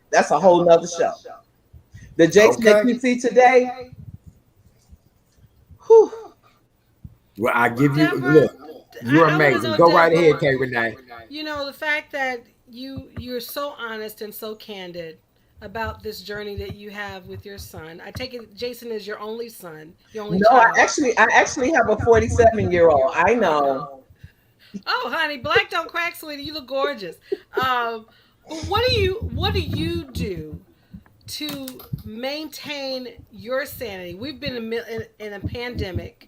that's a whole nother show. The Jason that you see today, whew. Well, I give you, look, you're amazing. Go right ahead, K. Renee. You know, the fact that you're so honest and so candid about this journey that you have with your son. I take it Jason is your only son, your only child. I actually have a 47-year-old. I know. Oh, honey, black don't crack, sweetie. You look gorgeous. But what do you do to maintain your sanity? We've been in a pandemic,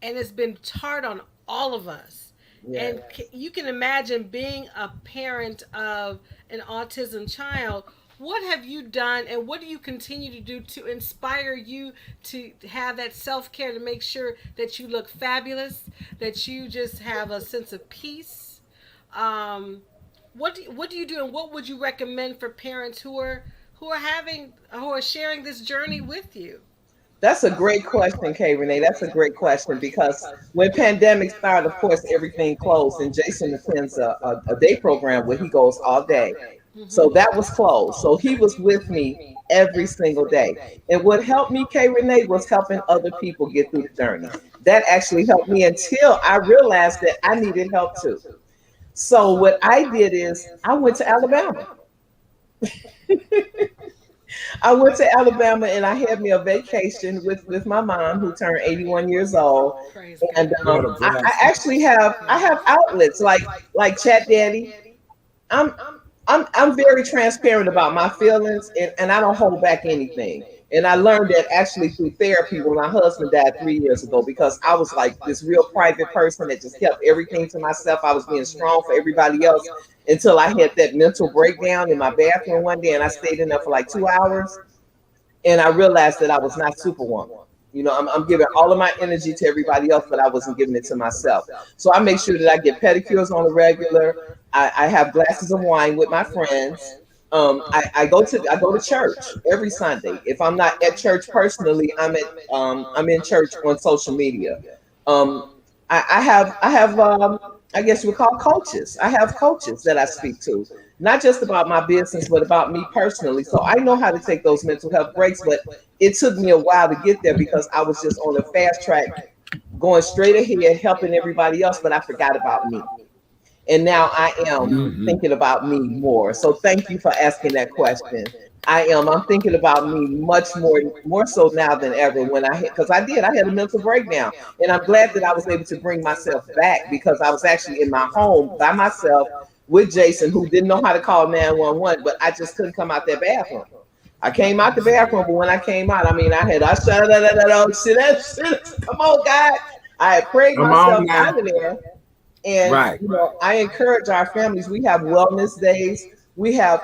and it's been hard on all of us. Yeah. And you can imagine being a parent of an autism child. what have you done and what do you continue to do to inspire you to have that self-care, to make sure that you look fabulous, that you just have a sense of peace? What do you do, and what would you recommend for parents who are sharing this journey with you? That's a great question, Kay Renee. That's a great question because when pandemic started, of course, everything closed, and Jason attends a day program where he goes all day. So Mm-hmm. that was closed. So he was with me every single day. And what helped me, Kay Renee, was helping other people get through the journey. That actually helped me until I realized that I needed help too. So what I did is I went to Alabama. I went to Alabama and I had me a vacation with my mom who turned 81 years old. Praise And God. What a I blessing. actually have outlets like Chat Daddy. I'm I'm very transparent about my feelings and I don't hold back anything. And I learned that actually through therapy when my husband died 3 years ago, because I was like this real private person that just kept everything to myself. I was being strong for everybody else until I had that mental breakdown in my bathroom one day and I stayed in there for like 2 hours and I realized that I was not Superwoman. You know, I'm giving all of my energy to everybody else, but I wasn't giving it to myself. So I make sure that I get pedicures on a regular. I have glasses of wine with my friends. I go to church every Sunday. If I'm not at church personally, I'm in church on social media. Um, I have I guess we call coaches. I have coaches that I speak to, not just about my business, but about me personally. So I know how to take those mental health breaks, but it took me a while to get there because I was just on a fast track, going straight ahead, helping everybody else, but I forgot about me. And now I am Mhm. thinking about me more. So thank you for asking that question. I'm thinking about me much more so now than ever when because I had a mental breakdown. And I'm glad that I was able to bring myself back because I was actually in my home by myself with Jason, who didn't know how to call 911, but I just couldn't come out that bathroom. I came out the bathroom, but when I came out, I shut come on, God. I had prayed Come on myself now. out of there. And Right. I encourage our families. We have wellness days. We have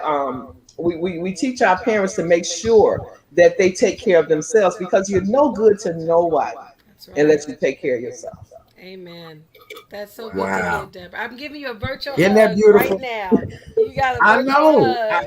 we teach our parents to make sure that they take care of themselves because you're no good to nobody That's right. unless you take care of yourself. Amen. That's so good to hear, Wow. Deborah. I'm giving you a virtual Isn't that hug right beautiful? now. You got a I virtual know. hug.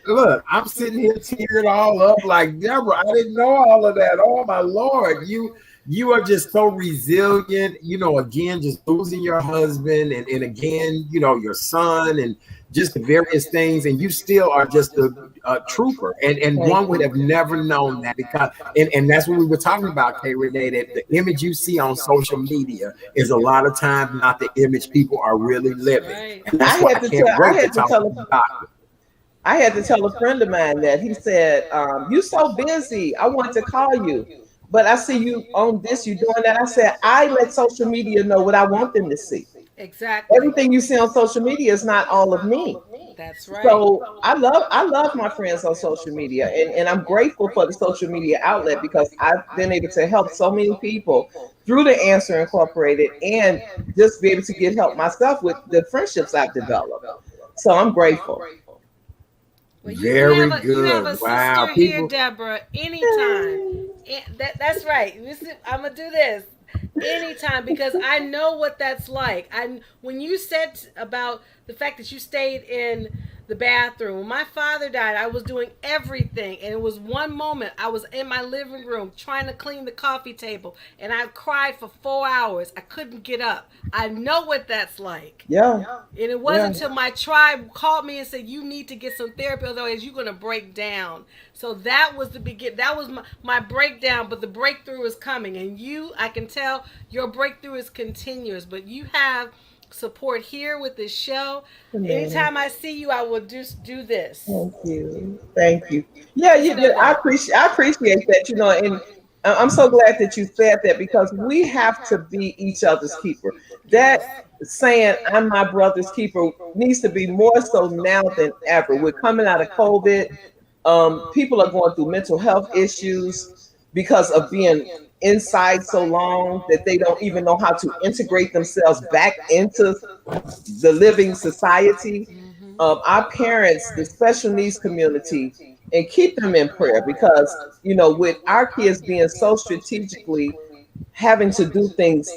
Look, I'm sitting here tearing all up like Deborah. I didn't know all of that. Oh my Lord, you are just so resilient. You know, again, just losing your husband and again, you know, your son and just the various things, and you still are just a trooper. And Thank one would have never known that because and that's what we were talking about, Kay Renee, that the image you see on social media is a lot of times not the image people are really That's living. right. And I that's why had I to can't tell I wait to had to talk to tell the doctor. I had to tell a friend of mine that he said, "You so busy. I want to call you, but I see you on this. You doing that." I said, "I let social media know what I want them to see. Exactly. Everything you see on social media is not all of me." That's right. So I love my friends on social media, and I'm grateful for the social media outlet because I've been able to help so many people through the Answer Incorporated and just be able to get help myself with the friendships I've developed. So I'm grateful. Well, Very you have a good. Wow. sister here, People, Deborah. Anytime. That's right. I'm gonna do this anytime because I know what that's like. When you said about the fact that you stayed in the bathroom when my father died, I was doing everything, and it was one moment I was in my living room trying to clean the coffee table, and I cried for 4 hours. I couldn't get up. I know what that's like. Yeah, And it yeah. wasn't until my tribe called me and said, "You need to get some therapy, otherwise you're gonna break down." So that was the begin. That was my breakdown, but the breakthrough is coming. And I can tell your breakthrough is continuous. But you have support here with this show. Amen. Anytime I see you, I will just do this. Thank you. Thank you. Yeah, Just know that. I appreciate that, and I'm so glad that you said that because we have to be each other's keeper. That Yes. saying I'm my brother's keeper needs to be more so now than ever. We're coming out of COVID. People are going through mental health issues because of being inside so long that they don't even know how to integrate themselves back into the living society. our parents, the special needs community, and keep them in prayer because, you know, with our kids being so strategically having to do things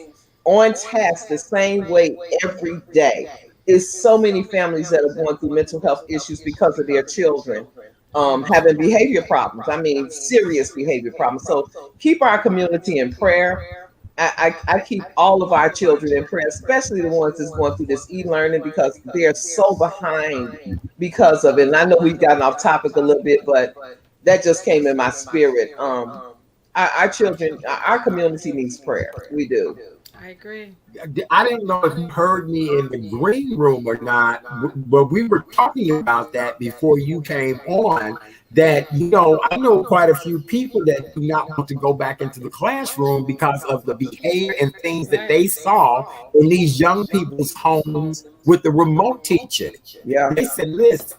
on task the same way every day, is so many families that are going through mental health issues because of their children having behavior problems. I mean, serious behavior problems. So keep our community in prayer. I keep all of our children in prayer, especially the ones that's going through this e-learning because they're so behind because of it. And I know we've gotten off topic a little bit, but that just came in my spirit. Our children, our community needs prayer. We do. I agree. I didn't know if you heard me in the green room or not, but we were talking about that before you came on. That, you know, I know quite a few people that do not want to go back into the classroom because of the behavior and things that they saw in these young people's homes with the remote teaching. Yeah. They said, listen,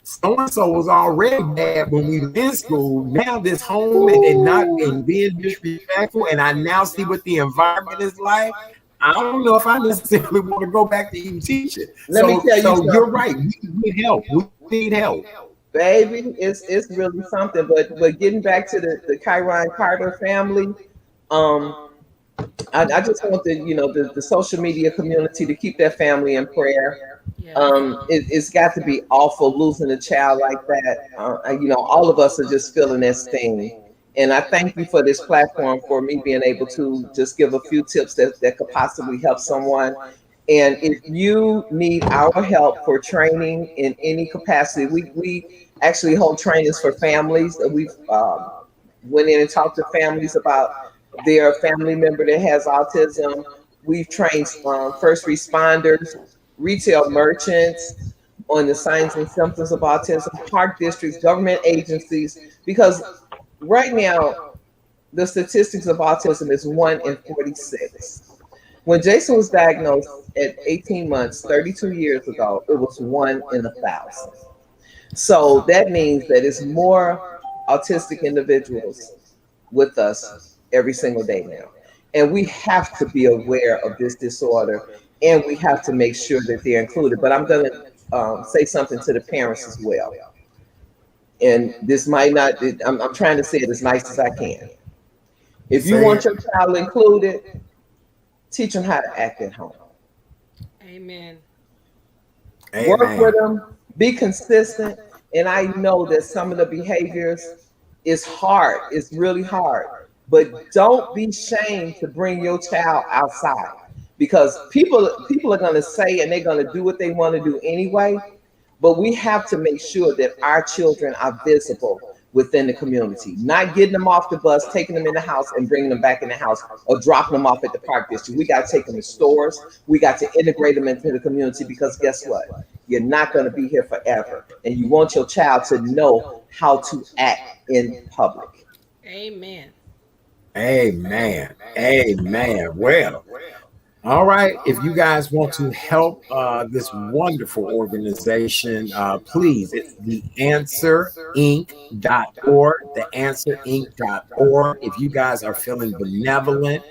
so-and-so was already bad when we were in school. Now this home and not and being disrespectful, and I now see what the environment is like. I don't know if I necessarily want to go back to even teaching. Let me tell you something. You're right. We need help. We need help. Baby, it's really something. But getting back to the Kyrin Carter family, I just want the social media community to keep their family in prayer. It's got to be awful losing a child like that. All of us are just feeling that sting. And I thank you for this platform, for me being able to just give a few tips that could possibly help someone. And if you need our help for training in any capacity, we actually hold trainings for families. We've went in and talked to families about their family member that has autism. We've trained first responders, retail merchants on the signs and symptoms of autism, park districts, government agencies, because right now the statistics of autism is 1 in 46. When Jason was diagnosed at 18 months, 32 years ago, it was 1 in 1,000. So that means that it's more autistic individuals with us every single day now. And we have to be aware of this disorder, and we have to make sure that they're included. But I'm going to say something to the parents as well. And this might not, I'm trying to say it as nice as I can. If you want your child included, teach them how to act at home. Amen. Work with them, be consistent. And I know that some of the behaviors is hard. It's really hard. But don't be ashamed to bring your child outside, because people are going to say and they're going to do what they want to do anyway. But we have to make sure that our children are visible within the community, not getting them off the bus, taking them in the house and bringing them back in the house, or dropping them off at the park district. We got to take them to stores. We got to integrate them into the community, because guess what? You're not going to be here forever. And you want your child to know how to act in public. Amen. Amen. Amen. Well, all right. If you guys want to help this wonderful organization, please, it's theanswerinc.org, theanswerinc.org. If you guys are feeling benevolent,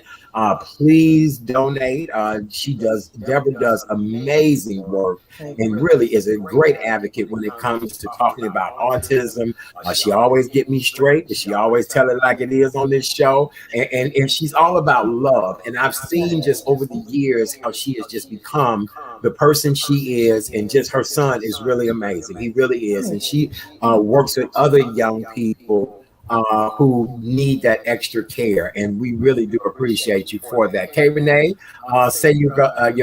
please donate. Debra does amazing work and really is a great advocate when it comes to talking about autism. She always get me straight, but she always tell it like it is on this show. And she's all about love. And I've seen just over the years how she has just become the person she is, and just her son is really amazing. He really is. And she works with other young people who need that extra care, and we really do appreciate you for that. K. Renee, say your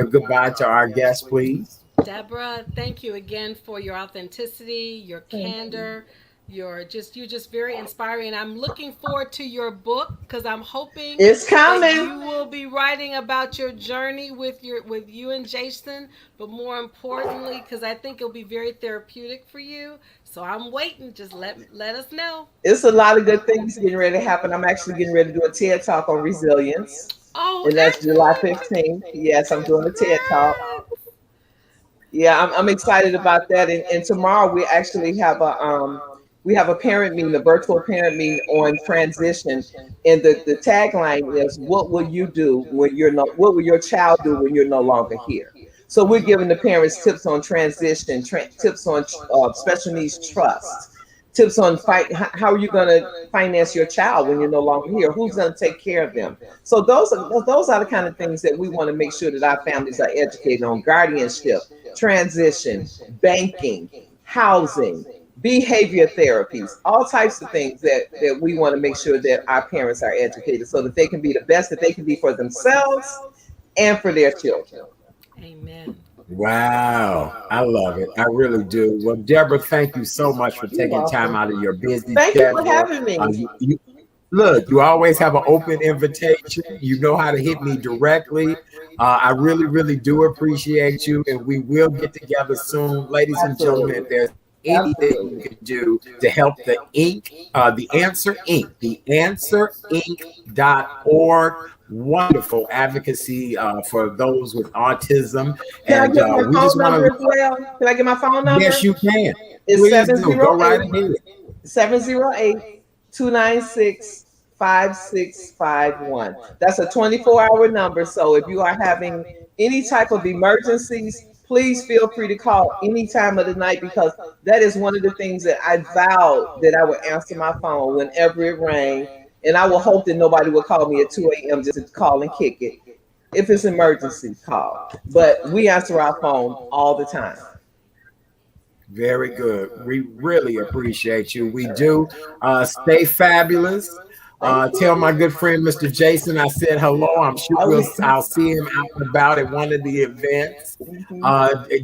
goodbye to our guest, please. Debra, thank you again for your authenticity, your candor. You're just very inspiring, and I'm looking forward to your book, because I'm hoping it's coming. That you will be writing about your journey with you and Jason, but more importantly, because I think it'll be very therapeutic for you. So I'm waiting. Just let us know. It's a lot of good things getting ready to happen. I'm actually getting ready to do a TED Talk on resilience. Oh, and that's July 15th. Yes, I'm doing a TED Talk. Yeah, I'm excited about that. And tomorrow we actually have a parent meeting, a virtual parent meeting on transition. And the tagline is, what will you do when what will your child do when you're no longer here? So we're giving the parents tips on transition, tips on special needs trust, tips on how are you going to finance your child when you're no longer here? Who's going to take care of them? So those are the kind of things that we want to make sure that our families are educated on: guardianship, transition, banking, housing, behavior therapies, all types of things that we want to make sure that our parents are educated so that they can be the best that they can be for themselves and for their children. Amen. Wow, I love it. I really do. Well, Debra, thank you so much for taking time out of your busy Thank you for schedule. having me. Look, you always have an open invitation. You know how to hit me directly. I really, really do appreciate you, and we will get together soon. Ladies and gentlemen, if there's anything you can do to help the Answer Inc., theanswerinc.org. Wonderful advocacy for those with autism. Can And I get my phone number as well? Can I get my phone number? Yes, you can. It's Please do. Go right ahead. 708-296-5651. That's a 24-hour number. So if you are having any type of emergencies, please feel free to call any time of the night, because that is one of the things that I vowed that I would answer my phone whenever it rang. And I will hope that nobody will call me at 2 a.m. just to call and kick it. If it's an emergency, call. But we answer our phone all the time. Very good. We really appreciate you. We do. Stay fabulous. Tell my good friend, Mr. Jason, I said hello. I'm sure I'll see him out and about at one of the events.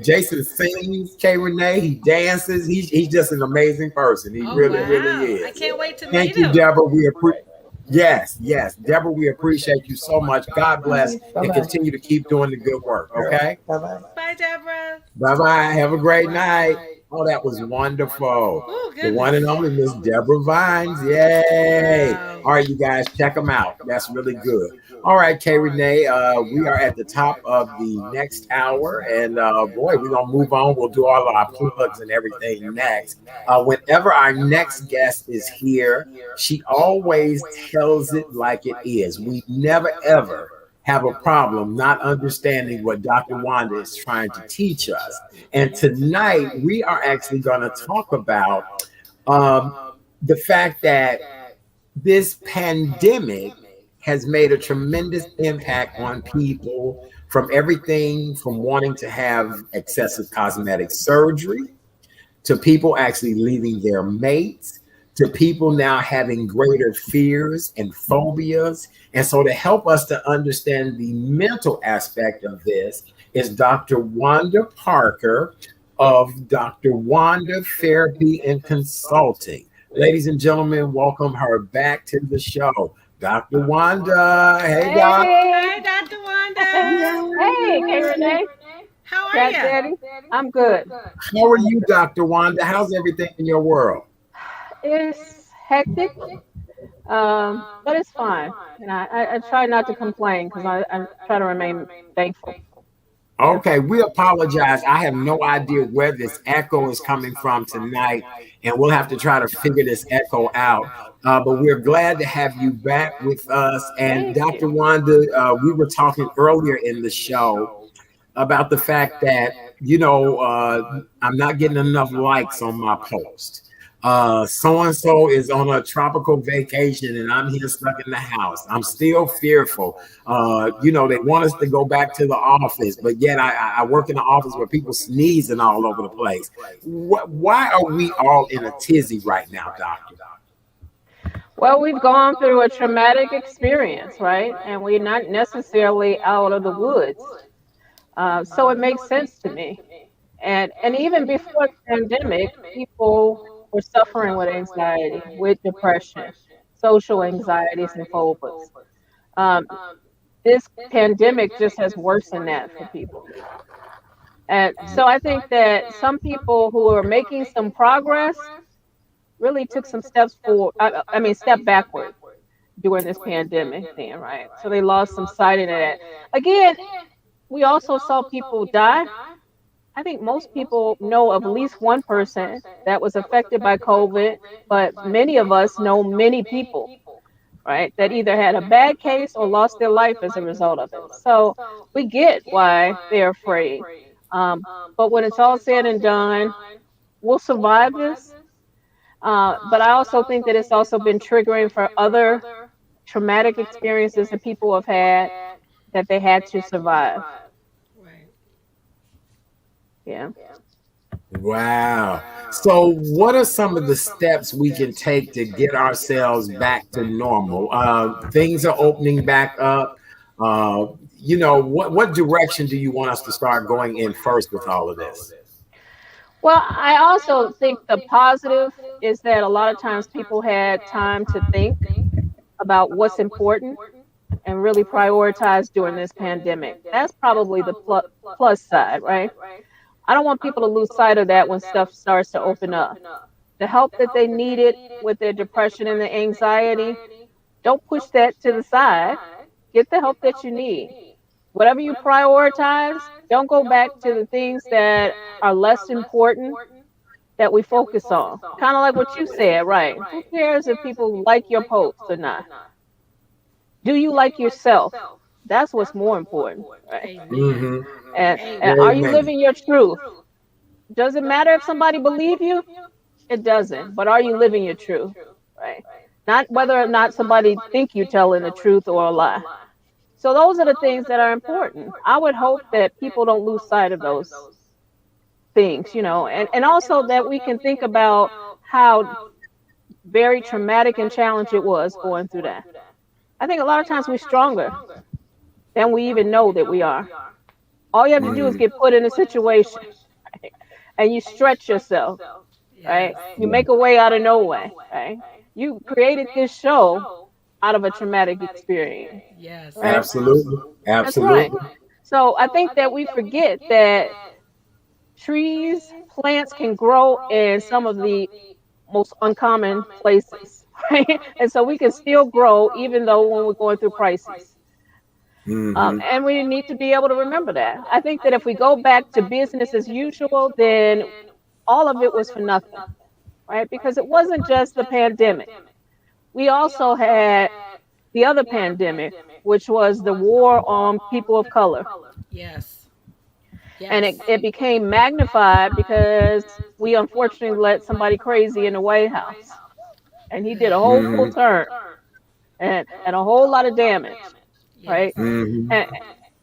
Jason sings, Renee. He dances. He's just an amazing person. He really is. I can't wait to meet him. Thank you, Debra. We appreciate. Yes. Debra, we appreciate you so much. God bless. And continue to keep doing the good work. Okay? Bye-bye. Bye, Debra. Bye-bye. Have a great night. Oh, that was wonderful. Oh, the one and only Miss Debra Vines. Yay. Wow. All right, you guys, check them out. That's really good. All right, Renee, we are at the top of the next hour. And boy, we're going to move on. We'll do all of our plugs and everything next. Whenever our next guest is here, she always tells it like it is. We never, ever have a problem not understanding what Dr. Wanda is trying to teach us. And tonight, we are actually going to talk about the fact that this pandemic has made a tremendous impact on people, from everything from wanting to have excessive cosmetic surgery, to people actually leaving their mates, to people now having greater fears and phobias. And so to help us to understand the mental aspect of this is Dr. Wanda Parker of Dr. Wanda Therapy and Consulting. Ladies and gentlemen, welcome her back to the show. Dr. Wanda. Hey, Doc. Hey, Dr. Wanda. Hey, Renee. How are you? Daddy? I'm good. How are you, Dr. Wanda? How's everything in your world? It's hectic, but it's fine. And I try not to complain, because I try to remain thankful. Okay, we apologize. I have no idea where this echo is coming from tonight, and we'll have to try to figure this echo out. But we're glad to have you back with us. And Dr. Wanda, we were talking earlier in the show about the fact that, I'm not getting enough likes on my post. So-and-so is on a tropical vacation and I'm here stuck in the house. I'm still fearful. They want us to go back to the office, but yet I work in the office where people sneezing all over the place. Why are we all in a tizzy right now, doctor? Well, we've gone through a traumatic experience, right? And we're not necessarily out of the woods. So it makes sense to me. And even before the pandemic, people were suffering with anxiety, with depression, social anxieties and phobias. This pandemic just has worsened that for people. And so I think that some people who are making some progress really took some steps forward, step backward during this pandemic thing, right? So they lost some sight in that. Again, we also saw people die. I think most people know of at least one person that was affected by COVID, but many of us know many people, right? That either had a bad case or lost their life as a result of it. So we get why they're afraid. Um, but when it's all said and done, we'll survive this. But I also think that it's also been triggering for other traumatic experiences that people have had that they had to survive. Right. Yeah. Wow. So, what are some of the steps we can take to get ourselves back to normal? Things are opening back up. What direction do you want us to start going in first with all of this? Well, I also think the positive is that a lot of times people had time to think about what's important and really prioritize during this pandemic. That's probably the plus side, right? I don't want people to lose sight of that when stuff starts to open up. The help that they needed with their depression and the anxiety, don't push that to the side. Get the help that you need. Whatever you prioritize, don't go back to the things that are less important that we focus on. Kind of like what you said, right? Who cares if people like your post or not? Do you like yourself? That's what's more important, right? Amen. And are you Amen. living your truth? Does it matter if somebody believe you? It doesn't. But are you living your truth? Right? Not whether or not somebody think you telling the truth or a lie. So those are the things that are important. I would hope that people don't lose sight of those things, and also that we can think about how very traumatic and challenging it was going through that. I think a lot of times we're stronger than we even know that we are. All you have to do is get put in a situation, right? And you stretch yourself, right? Yes. You make a way out of no way, right? You created this show out of a traumatic experience, Yes. right? Absolutely. That's right. Absolutely. So I think that we forget that trees, plants can grow in some of the most uncommon places, right? And so we can still grow even though when we're going through crises. Hmm. And we need to be able to remember that. I think that if we go back to business as usual, then all of it was for nothing, right? Because it wasn't just the pandemic. We also had the other pandemic, which was the war on people of color. Yes. And Yes. it became magnified because we unfortunately let somebody crazy in the White House. And he did a whole Hmm. turn and a whole lot of damage, Yes. right? Hmm. And,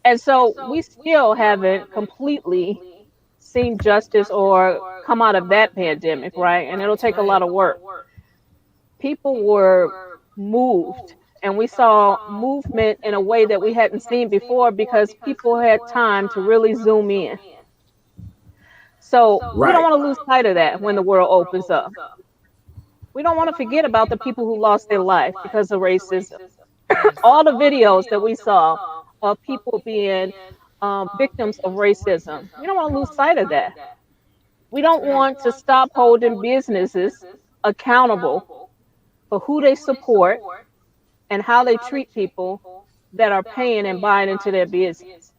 and so we still haven't completely seen justice or come out of that pandemic, right? And it'll That's take a right. lot of work. People were moved, and we saw movement in a way that we hadn't seen before because people had time to really zoom in. So we don't Right. want to lose sight of that when the world opens up. We don't want to forget about the people who lost their life because of racism. Yes. All the videos that we saw of people being victims of racism, we don't want to lose sight of that. We That's don't right. want to stop holding businesses accountable for who they support and how they treat people that are paying and buying into their business.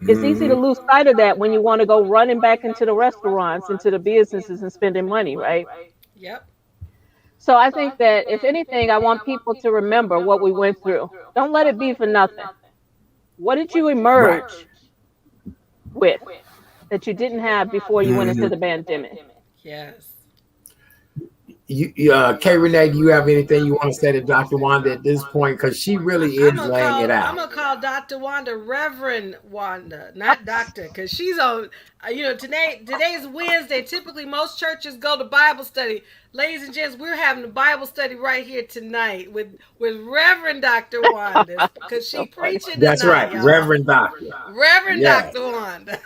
It's easy to Hmm. lose sight of that when you want to go running back into the restaurants, into the businesses and spending money, right? Yep. So I think that if anything, I want people to remember what we went through. Don't let it be for nothing. What did you Right. emerge with that you didn't have before you went into Hmm. the pandemic? Yes. K. Renee, do you have anything you want to say to Dr. Wanda at this point? Because she really I'm is gonna laying it call. out. I'm gonna call Dr. Wanda Reverend Wanda, not Doctor, because she's on. Today's Wednesday. Typically, most churches go to Bible study. Ladies and gents, we're having a Bible study right here tonight with Reverend Dr. Wanda, because she So funny. preaching That's tonight, right, y'all. Reverend Doctor. Reverend Yes. Dr. Wanda.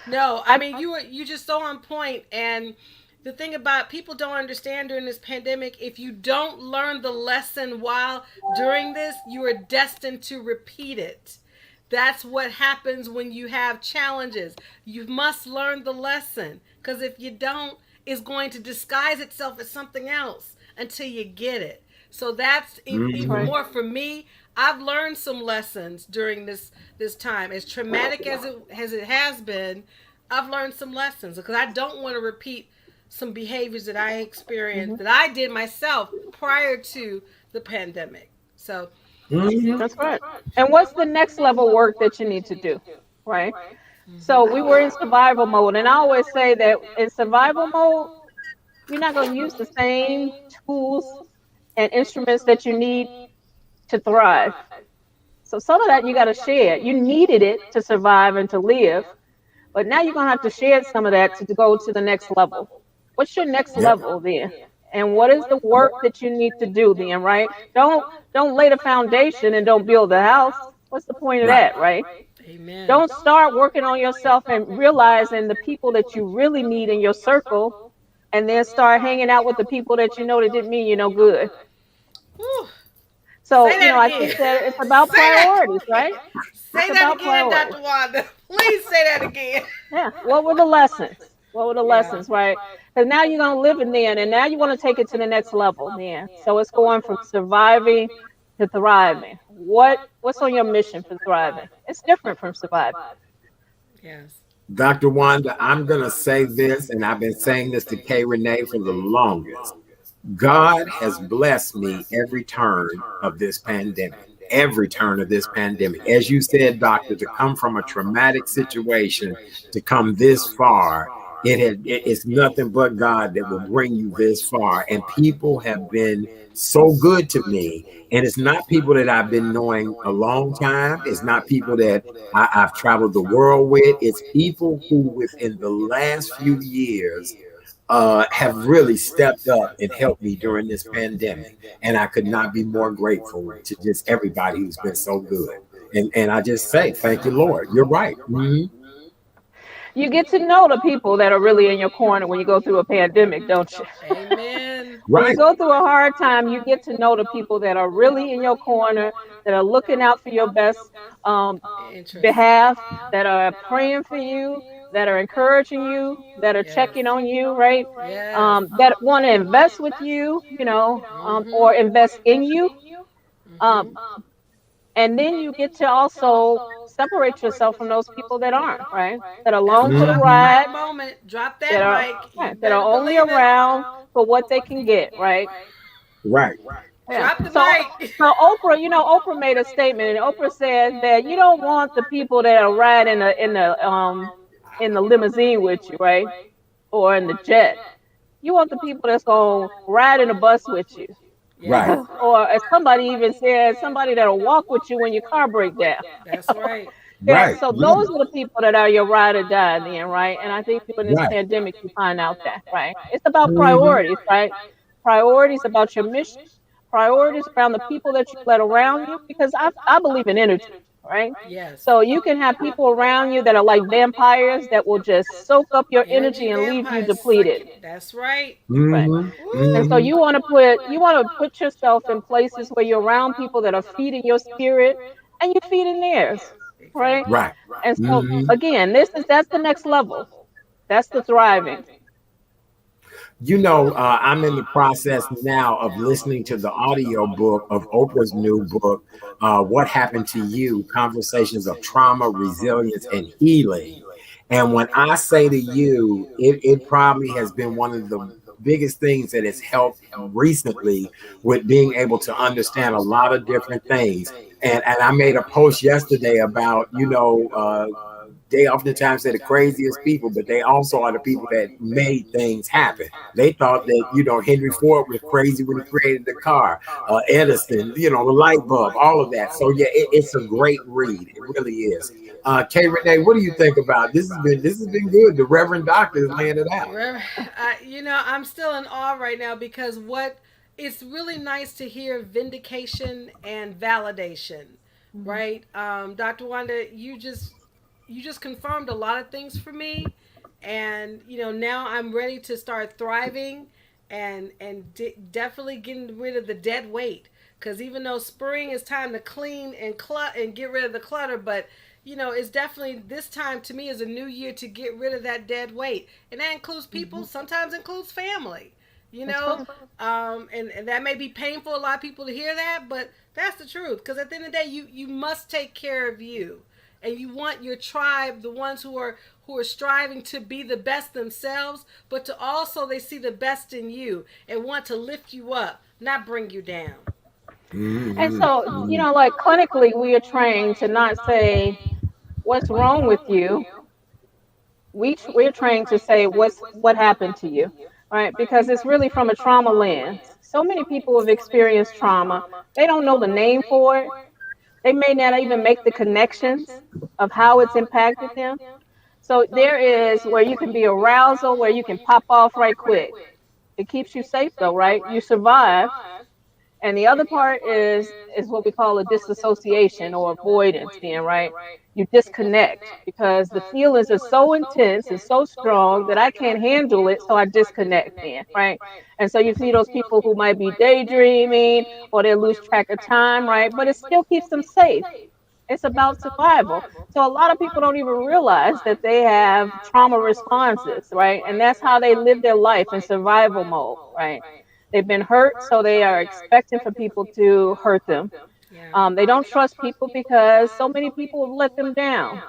No, I I mean you just so on point. And the thing about people don't understand during this pandemic, if you don't learn the lesson while during this, you are destined to repeat it. That's what happens when you have challenges. You must learn the lesson, because if you don't, it's going to disguise itself as something else until you get it. So that's that's even Hmm. right. more for me. I've learned some lessons during this time. As traumatic as it has been, I've learned some lessons because I don't want to repeat some behaviors that I experienced Mhm. that I did myself prior to the pandemic. So, Mhm. That's right. And what's the next level work that you need to do? Right. So we were in survival mode. And I always say that in survival mode, you're not going to use the same tools and instruments that you need to thrive. So some of that you got to share. You needed it to survive and to live, but now you're going to have to share some of that to go to the next level. What's your next Yep. level then? And what is the work that you need to do then, right? Don't lay the foundation and don't build the house. What's the point of Right. that, right? amen. Don't start working on yourself and realizing the people that you really need in your circle and then start hanging out with the people that you know that didn't mean you no good. Whew. So, Say you that know, I again. think that it's about Say that. priorities, right? It's Say that about again, priorities. Dr. Wanda. Please say that again. Yeah. What were the lessons? What were the Yeah. lessons, right? Because now you're going to live in there and now you want to take it to the next level then. So it's going from surviving to thriving. What's on your mission for thriving? It's different from surviving. Yes. Dr. Wanda, I'm going to say this, and I've been saying this to K. Renee for the longest. God has blessed me every turn of this pandemic. Every turn of this pandemic. As you said, doctor, to come from a traumatic situation to come this far, it's nothing but God that will bring you this far. And people have been so good to me. And it's not people that I've been knowing a long time. It's not people that I've traveled the world with. It's people who within the last few years have really stepped up and helped me during this pandemic. And I could not be more grateful to just everybody who's been so good. And I just say, thank you, Lord. You're right. Mhm. You get to know the people that are really in your corner when you go through a pandemic, don't you? Amen. When you Right. go through a hard time, you get to know the people that are really in your corner, that are looking out for your best um, Interest. behalf, that are praying for you, that are encouraging you, that are Yes. checking on you, right? Yes. That want to invest with you, or invest in you. Mm-hmm. Um, and then you get to also separate yourself from those people that aren't, right? That are That's along the for the drop the Mhm. ride, mic moment. Drop that that are mic. You right, that are better only believe it. around for what they can get, right? Right. Yeah. Drop the So mic. so Oprah made a statement, and Oprah said that you don't want the people that are riding in the limousine with you, right? Or in the jet. You want the people that's gonna ride in the bus with you. Right. Yes. Or as somebody even said, somebody that'll walk with you when your car breaks down. That's right. Yeah, Right. so Yeah. those are the people that are your ride or die then, right? And I think during this Right. pandemic you find out that, right? It's about Mhm. priorities, right? Priorities about your mission, priorities around the people that you let around you, because I believe in energy, right? Yes. So you can have people around you that are like vampires that will just soak up your Energy energy and leave you vampires depleted, sucking. That's right. right? Mhm. And so Woo. Mhm. you want to put yourself in places where you're around people that are feeding your spirit and you're feeding theirs, right? Exactly. Right. And so Mhm. again, that's the next level. That's the thriving. I'm in the process now of listening to the audio book of Oprah's new book, What Happened to You? Conversations of Trauma, Resilience, and Healing. And when I say to you, it probably has been one of the biggest things that has helped recently with being able to understand a lot of different things. And I made a post yesterday about, they oftentimes say the craziest people, but they also are the people that made things happen. They thought that, Henry Ford was crazy when he created the car, Edison, the light bulb, all of that. So yeah, it's a great read. It really is. Kay Renee, what do you think about this? Has been good. The Reverend Doctor is laying it out. I'm still in awe right now because it's really nice to hear vindication and validation, Mhm. right? Dr. Wanda, you just confirmed a lot of things for me, and now I'm ready to start thriving, and definitely getting rid of the dead weight. Because even though spring is time to clean and get rid of the clutter, but it's definitely this time to me is a new year to get rid of that dead weight, and that includes people. Mhm. Sometimes includes family. You That's know, right. and that may be painful for a lot of people to hear that, but that's the truth. Because at the end of the day, you must take care of you, and you want your tribe, the ones who are striving to be the best themselves, but to also they see the best in you and want to lift you up, not bring you down. And Mhm. so, Mhm. like clinically, we are trained to not say what's wrong with you. We're trained to say what happened to you, right? Because it's really from a trauma lens. So many people have experienced trauma. They don't know the name for it. They may not even make the connections of how it's impacted them. So there is where you can be arousal, where you can pop off right quick. It keeps you safe though, right? You survive. And the other part is what we call a disassociation or avoidance then, right? You disconnect because the feelings are so intense and so strong that I can't handle it, so I disconnect then, right? And so you see those people who might be daydreaming or they lose track of time, right? But it still keeps them safe. It's about survival. So a lot of people don't even realize that they have trauma responses, right? And that's how they live their life in survival mode, right? They've been hurt, so they are expecting for people to hurt them. Yeah. They don't trust people because so many people have let them down.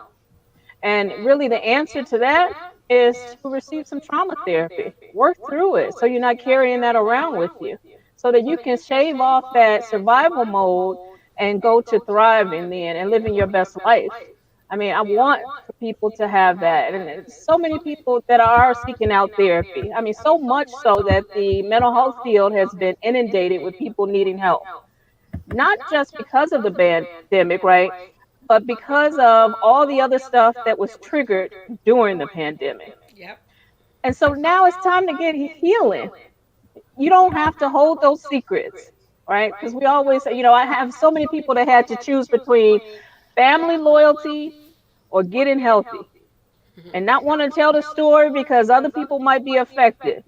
And really, the answer to that is to receive some trauma therapy. Work through it so you're not carrying that around with you, so that you can shave off that survival mode and go to thriving then and living your best life. I mean, I want for people to have that. And there's so many people that are seeking out therapy. I mean, so much so that the mental health field has been inundated with people needing help, not just because of the pandemic, right? But because of all the other stuff that was triggered during the pandemic. Yep. And so now it's time to get healing. You don't have to hold those secrets, right? Because we always say, I have so many people that had to choose between family loyalty or getting healthy and not want to tell the story because other people might be affected.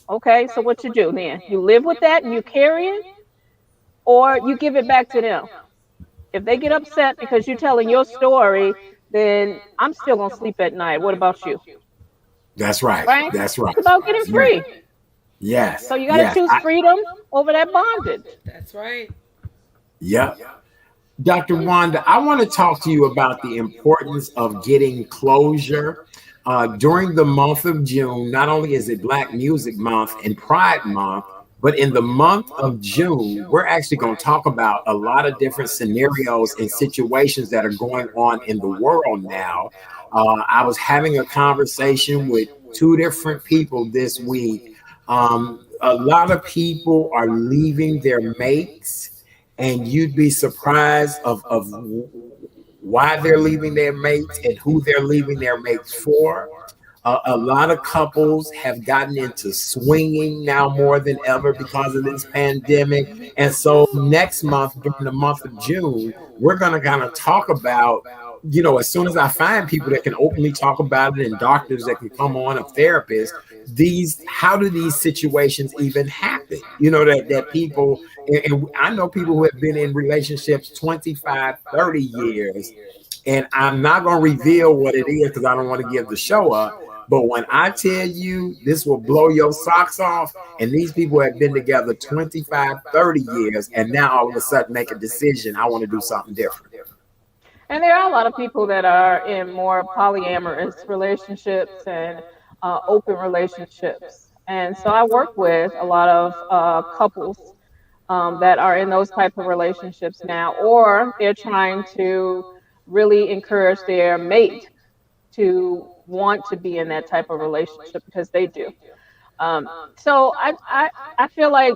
Okay, so what you do then? You live with that and you carry it, or you give it back to them. If they get upset because you're telling your story, then I'm still going to sleep at night. What about you? That's right. Right? That's right. It's about getting Yeah. free. Yes. So you got to Yes. choose freedom over that bondage. That's right. Yep. Dr. Wanda, I want to talk to you about the importance of getting closure. During the month of June, not only is it Black Music Month and Pride Month, but in the month of June, we're actually going to talk about a lot of different scenarios and situations that are going on in the world now. I was having a conversation with two different people this week. A lot of people are leaving their mates, and you'd be surprised of why they're leaving their mates and who they're leaving their mates for. A lot of couples have gotten into swinging now more than ever because of this pandemic. And so next month, during the month of June, we're going to kind of talk about, as soon as I find people that can openly talk about it and doctors that can come on, and therapists, how do these situations even happen? That people, and I know people who have been in relationships 25, 30 years, and I'm not going to reveal what it is because I don't want to give the show up. But when I tell you this will blow your socks off, and these people have been together 25, 30 years, and now all of a sudden make a decision, I want to do something different. And there are a lot of people that are in more polyamorous relationships and open relationships. And so I work with a lot of couples that are in those type of relationships now, or they're trying to really encourage their mate to want to be in that type of relationship because they do. So I feel like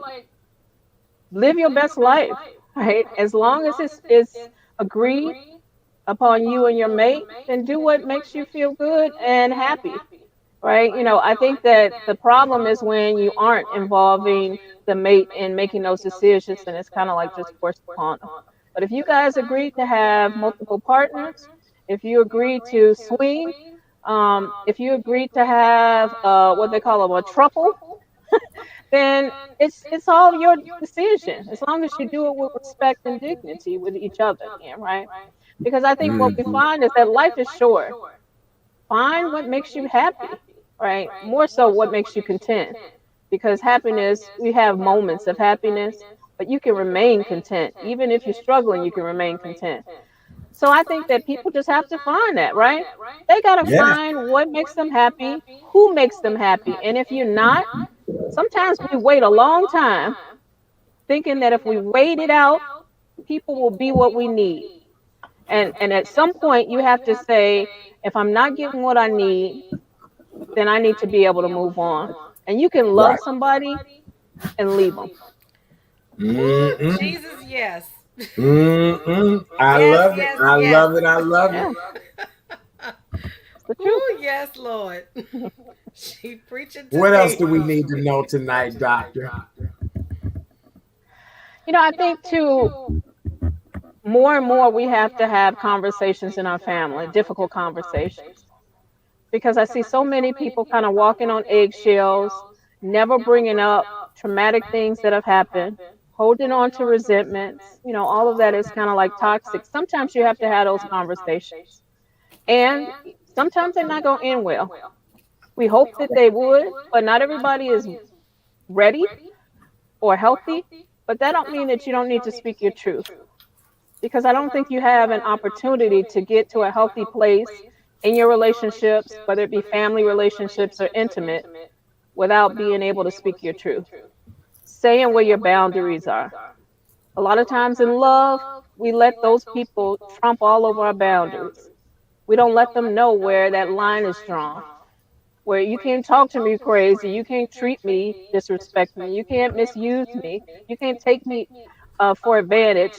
live your best life, right? As long as it's agreed upon you and your mate, then do what makes you feel good and happy, right? I think that the problem is when you aren't involving the mate in making those decisions, and it's kind of like just forced upon them. But if you guys agree to have multiple partners, if you agree to swing, if you agree to have what they call a truple, then it's all your decision as long as you do it with respect and dignity with each other, yeah, right? Because I think what we Mhm. find is that life is short. Find what makes you happy, right? More so what makes you content. Because happiness, we have moments of happiness, but you can remain content. Even if you're struggling, you can remain content. So I think that people just have to find that, right? They got to Yeah. find what makes them happy, who makes them happy. And if you're not, sometimes we wait a long time thinking that if we wait it out, people will be what we need. And at some point you have to say, if I'm not getting what I need, then I need to be able to move on. And you can love Right. somebody and leave them. Ooh, Mm-mm. Jesus, yes. Mm-mm. I Yes, love it. yes, I yes. love it. I love it. Yeah, it's the truth. Ooh, yes, Lord. She preaching to What else me. do we need to know tonight, Doctor? I think too, more and more we have to have conversations in our family, difficult conversations. Because I see so many people kind of walking on eggshells, never bringing up traumatic things that have happened, holding on to resentments. All of that is kind of like toxic. Sometimes you have to have those conversations. And sometimes they're not going to end well. We hope that they would, but not everybody is ready or healthy. But that don't mean that you don't need to speak your truth, because I don't think you have an opportunity to get to a healthy place in your relationships, whether it be family relationships or intimate, without being able to speak your truth, saying where your boundaries are. A lot of times in love, we let those people trump all over our boundaries. We don't let them know where that line is drawn, where you can't talk to me crazy, you can't treat me, disrespect me, you can't misuse me, you can't take me for advantage,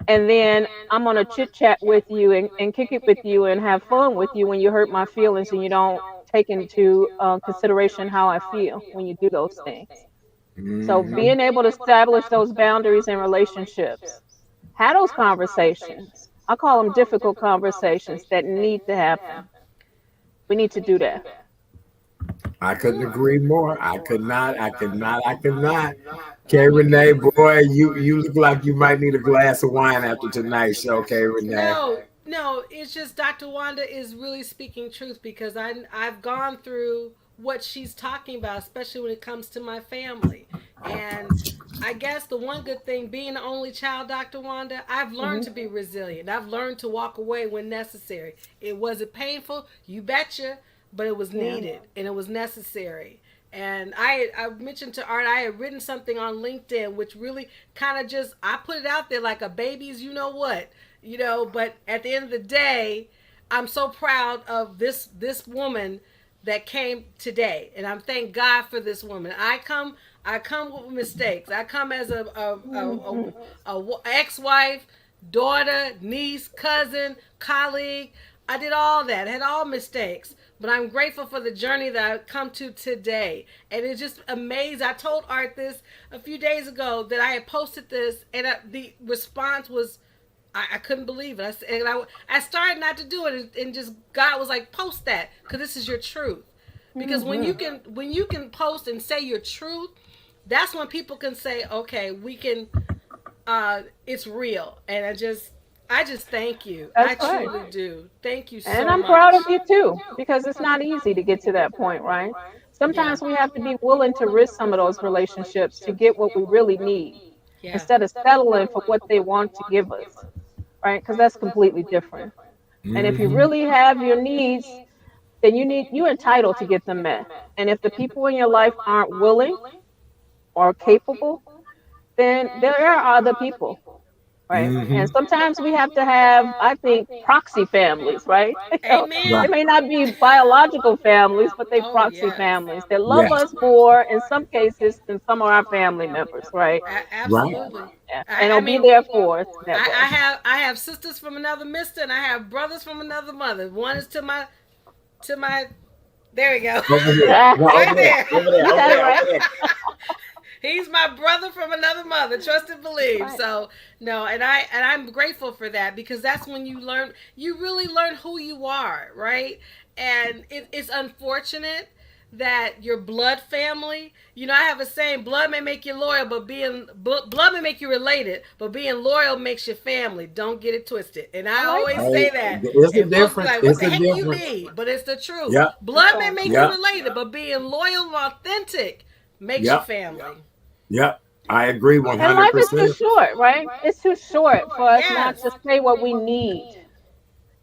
and then I'm gonna chit chat with you and kick it with you and have fun with you when you hurt my feelings and you don't take into consideration how I feel when you do those things. So Mm-hmm. being able to establish those boundaries in relationships, have those conversations. I call them difficult conversations that need to happen. We need to do that. I couldn't agree more. I could not. I could not. I could not. K Renee, boy, you look like you might need a glass of wine after tonight's show, K Renee. No, no, it's just Dr. Wanda is really speaking truth, because I've gone through what she's talking about, especially when it comes to my family. And I guess the one good thing, being the only child, Dr. Wanda, I've learned Hmm. to be resilient. I've learned to walk away when necessary. It wasn't painful, you betcha, but it was Yeah. needed and it was necessary. And I mentioned to Art, I had written something on LinkedIn, which really kind of just, I put it out there like a baby's, you know what, but at the end of the day, I'm so proud of this woman that came today, and I'm thank God for this woman. I come with mistakes. I come as Hmm. a ex-wife, daughter, niece, cousin, colleague. I did all that. I had all mistakes, but I'm grateful for the journey that I've come to today. And it's just amazing. I told Art this a few days ago that I had posted this, and the response was, I couldn't believe it. I started not to do it, and just God was like, post that, because this is your truth. Because Hmm. when you can post and say your truth, that's when people can say, okay, we can. It's real, and I just thank you. I That's right. truly do. Thank you And so I'm much. proud of you too, because it's not easy to get to that point, right? Yeah. Sometimes we have to be willing to risk some of those relationships to get what we really need Yeah. instead of settling for what they want to give us, right? Because that's completely different. And if you Mm-hmm. really have your needs, then you're entitled to get them met. And if the people in your life aren't willing or capable, then there are other people, right? And Mm-hmm. sometimes we have to have, I think, proxy families, right? They Amen. Right. may not be biological families, but they Oh proxy yes. families that love Yes. us more in some cases than some of our family members, right? Right. Absolutely. Yeah. And I they'll be mean, there for us that way. I have sisters from another mister, and I have brothers from another mother. One is to my. There we go. Over here. Ah, No, over Right there. there. Over there. you Over got it there. Over right. there. He's my brother from another mother. Trust and That's believe. right. So no, and I'm grateful for that, because that's when you really learn who you are, right? And it's unfortunate that your blood family, I have a saying, blood may make you loyal, but blood may make you related, but being loyal makes you family. Don't get it twisted. And I I like always that. Hey, say that. it's a And folks be difference. like, what It's the a heck you difference. mean? But it's the truth. Yep. That's Blood may right. make you Yep. related, but being loyal and authentic makes you Yep. family. Yep. I agree And life is too 100%. short, right? It's too short for us not Yes. to say what we need.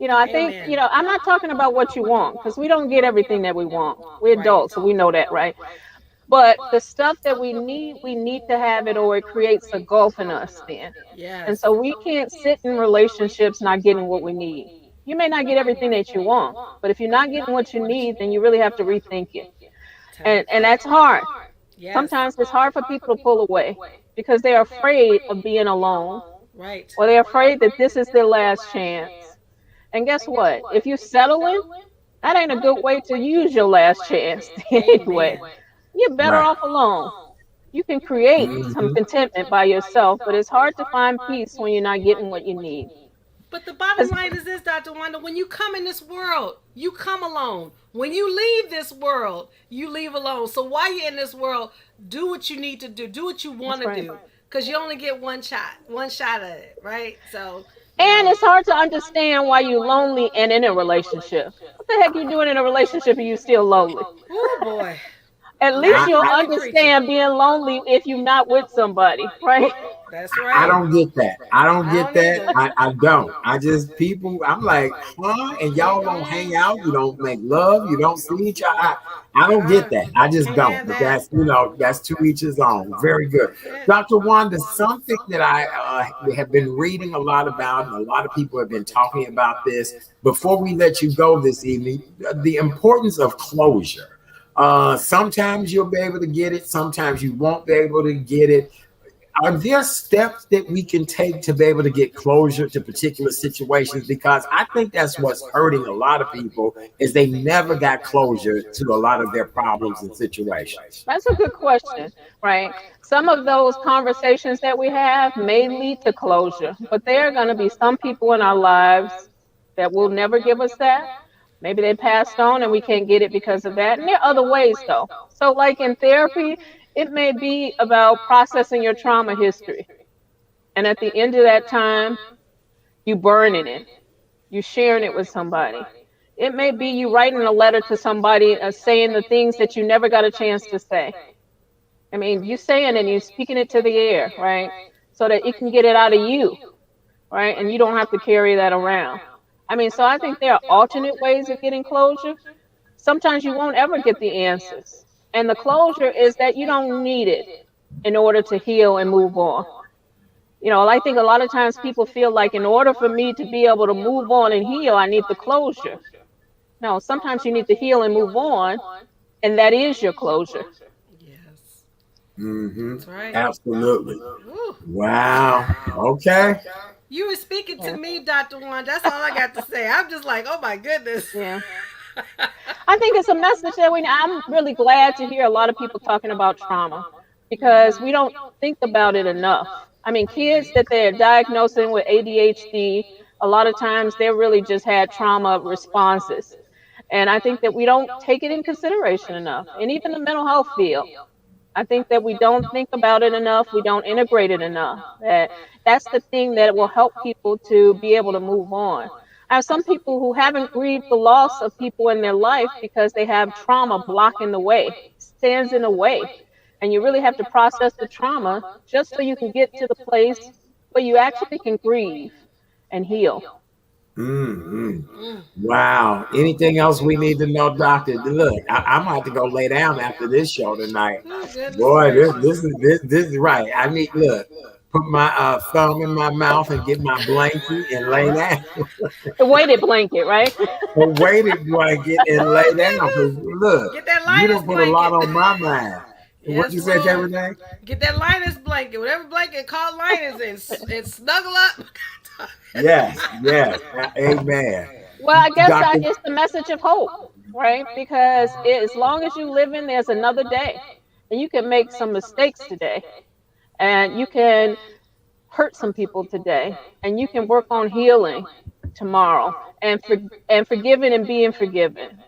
I think, Amen. I'm not talking about what you want because we don't get everything that we want. We're adults, so we know that, right? But the stuff that we need to have it or it creates a gulf in us then. And Yes. so we can't sit in relationships not getting what we need. You may not get everything that you want, but if you're not getting what you need, then you really have to rethink it. And that's hard. Yes. Sometimes it's hard for people to pull away because they're afraid of being alone Right. or they're afraid that this is their last chance. And guess what? If you're settling, that ain't a good way to use your last chance anyway. Amen. You're better Right. off alone. You can create some Hmm. contentment by yourself, but it's hard to find peace when you're not getting what you need. But the bottom 'Cause- line is this, Dr. Wanda, when you come in this world, you come alone. When you leave this world, you leave alone. So while you're in this world, do what you need to do. Do what you want That's to right. do. Because you only get one shot at it, right? So, And it's hard to understand why you're lonely and in a relationship. What the heck you doing in a relationship and you still lonely? oh boy. At least Now you'll you really preaching. understand being lonely if you're not with somebody, right? That's I right. don't get that. I don't I get don't that. either. I don't. I just people. I'm like, huh? And y'all don't hang out. You don't make love. You don't see each other. I don't get that. I just Can't don't. have But that. that's to each his own. Very good, That's it. Dr. Wanda. Something that I have been reading a lot about, and a lot of people have been talking about this. Before we let you go this evening, the importance of closure. Sometimes you'll be able to get it. Sometimes you won't be able to get it. Are there steps that we can take to be able to get closure to particular situations? Because I think that's what's hurting a lot of people is they never got closure to a lot of their problems and situations. That's a good question, right? Some of those conversations that we have may lead to closure, but there are going to be some people in our lives that will never give us that. Maybe they passed on and we can't get it because of that. And there are other ways, though. So, like in therapy, it may be about processing your trauma history. And at the end of that time, you burning it, you sharing it with somebody. It may be you writing a letter to somebody saying the things that you never got a chance to say. I mean, you saying it and you speaking it to the air, right? So that it can get it out of you, right? And you don't have to carry that around. I mean, so I think there are alternate ways of getting closure. Sometimes you won't ever get the answers. And the closure is that you don't need it in order to heal and move on. I think a lot of times people feel like in order for me to be able to move on and heal, I need the closure. No, sometimes you need to heal and move on, and that is your closure. Yes. Hmm. That's right. Absolutely. Woo. Wow. Okay. You were speaking to Yeah. me, Dr. One. That's all I got to say. I'm just like, oh my goodness. Yeah. I think it's a message that I'm really glad to hear a lot of people talking about trauma because we don't think about it enough. I mean, kids that they're diagnosing with ADHD, a lot of times they really just had trauma responses. And I think that we don't take it in consideration enough. And even the mental health field, I think that we don't think about it enough. We don't integrate it enough. That's the thing that will help people to be able to move on. I have some people who haven't grieved the loss of people in their life because they have trauma blocking the way, stands in the way. And you really have to process the trauma just so you can get to the place where you actually can grieve and heal. Hmm. Mm. Wow. Anything else we need to know, Doctor? Look, I'm gonna have to go lay down after this show tonight. Oh, goodness Boy, gracious. this is right. I need look, put my thumb in my mouth and get my blankie and lay down. The weighted blanket, right? A weighted blanket and lay Oh, down. 'Cause goodness. look, Get that you liners don't put a lot blanket. on my mind. What Yes, you say, Lord. Renee? Get that liners blanket, whatever blanket called liners, and snuggle up. Yes, yes. Amen. Well, I guess Doctor. it's the message of hope, right? Because as long as you live in, there's another day. And you can make some mistakes today. And you can hurt some people today. And you can work on healing tomorrow and forgiving and being forgiven.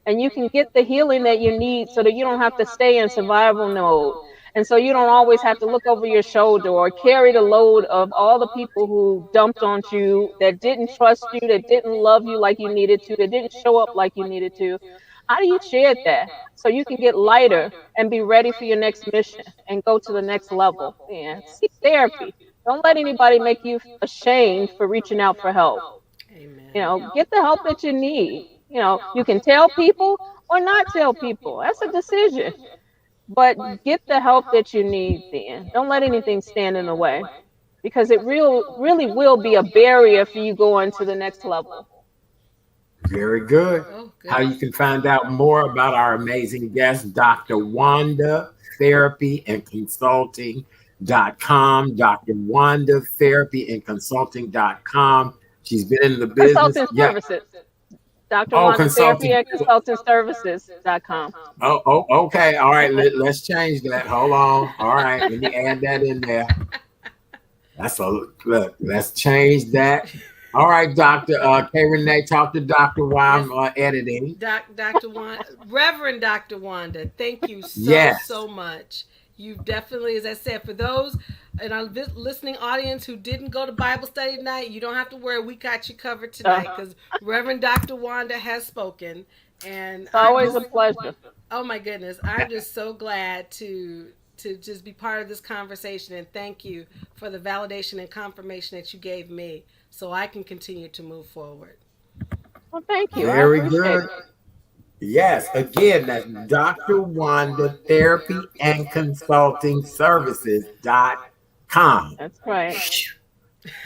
And you can get the healing that you need so that you don't have to stay in survival mode. And so you don't always have to look over your shoulder or carry the load of all the people who dumped on you, that didn't trust you, that didn't love you like you needed to, that didn't show up like you needed to. How do you shed that so you can get lighter and be ready for your next mission and go to the next level? And seek therapy. Don't let anybody make you ashamed for reaching out for help. Amen. Get the help that you need. You can tell people or not tell people. That's a decision. But get the help that you need then. Don't let anything stand in the way, because it really will be a barrier for you going to the next level. Very good. Oh, How you goodness. can find out more about our amazing guest, Dr. Wanda Therapy and Consulting.com. Dr. Wanda Therapy and Consulting.com. She's been in the business. Consulting Yeah. services. Dr. Oh, Wanda Therapy consulting. and Consulting Services.com. Oh, okay. All right. Let's change that. Hold on. All right. Let me add that in there. Look. Let's change that. All right, Dr. K. Renee, talk to Dr. while I'm editing. Dr. Wanda, Reverend Dr. Wanda, thank you so much. You've definitely, as I said, for those in our listening audience who didn't go to Bible study tonight, you don't have to worry. We got you covered tonight because Reverend Dr. Wanda has spoken. And it's always a pleasure. Oh my goodness, I'm just so glad to just be part of this conversation, and thank you for the validation and confirmation that you gave me so I can continue to move forward. Well, thank you. Very good. Yes, again, that's Dr. Wanda Therapy and Consulting Services.com. That's right.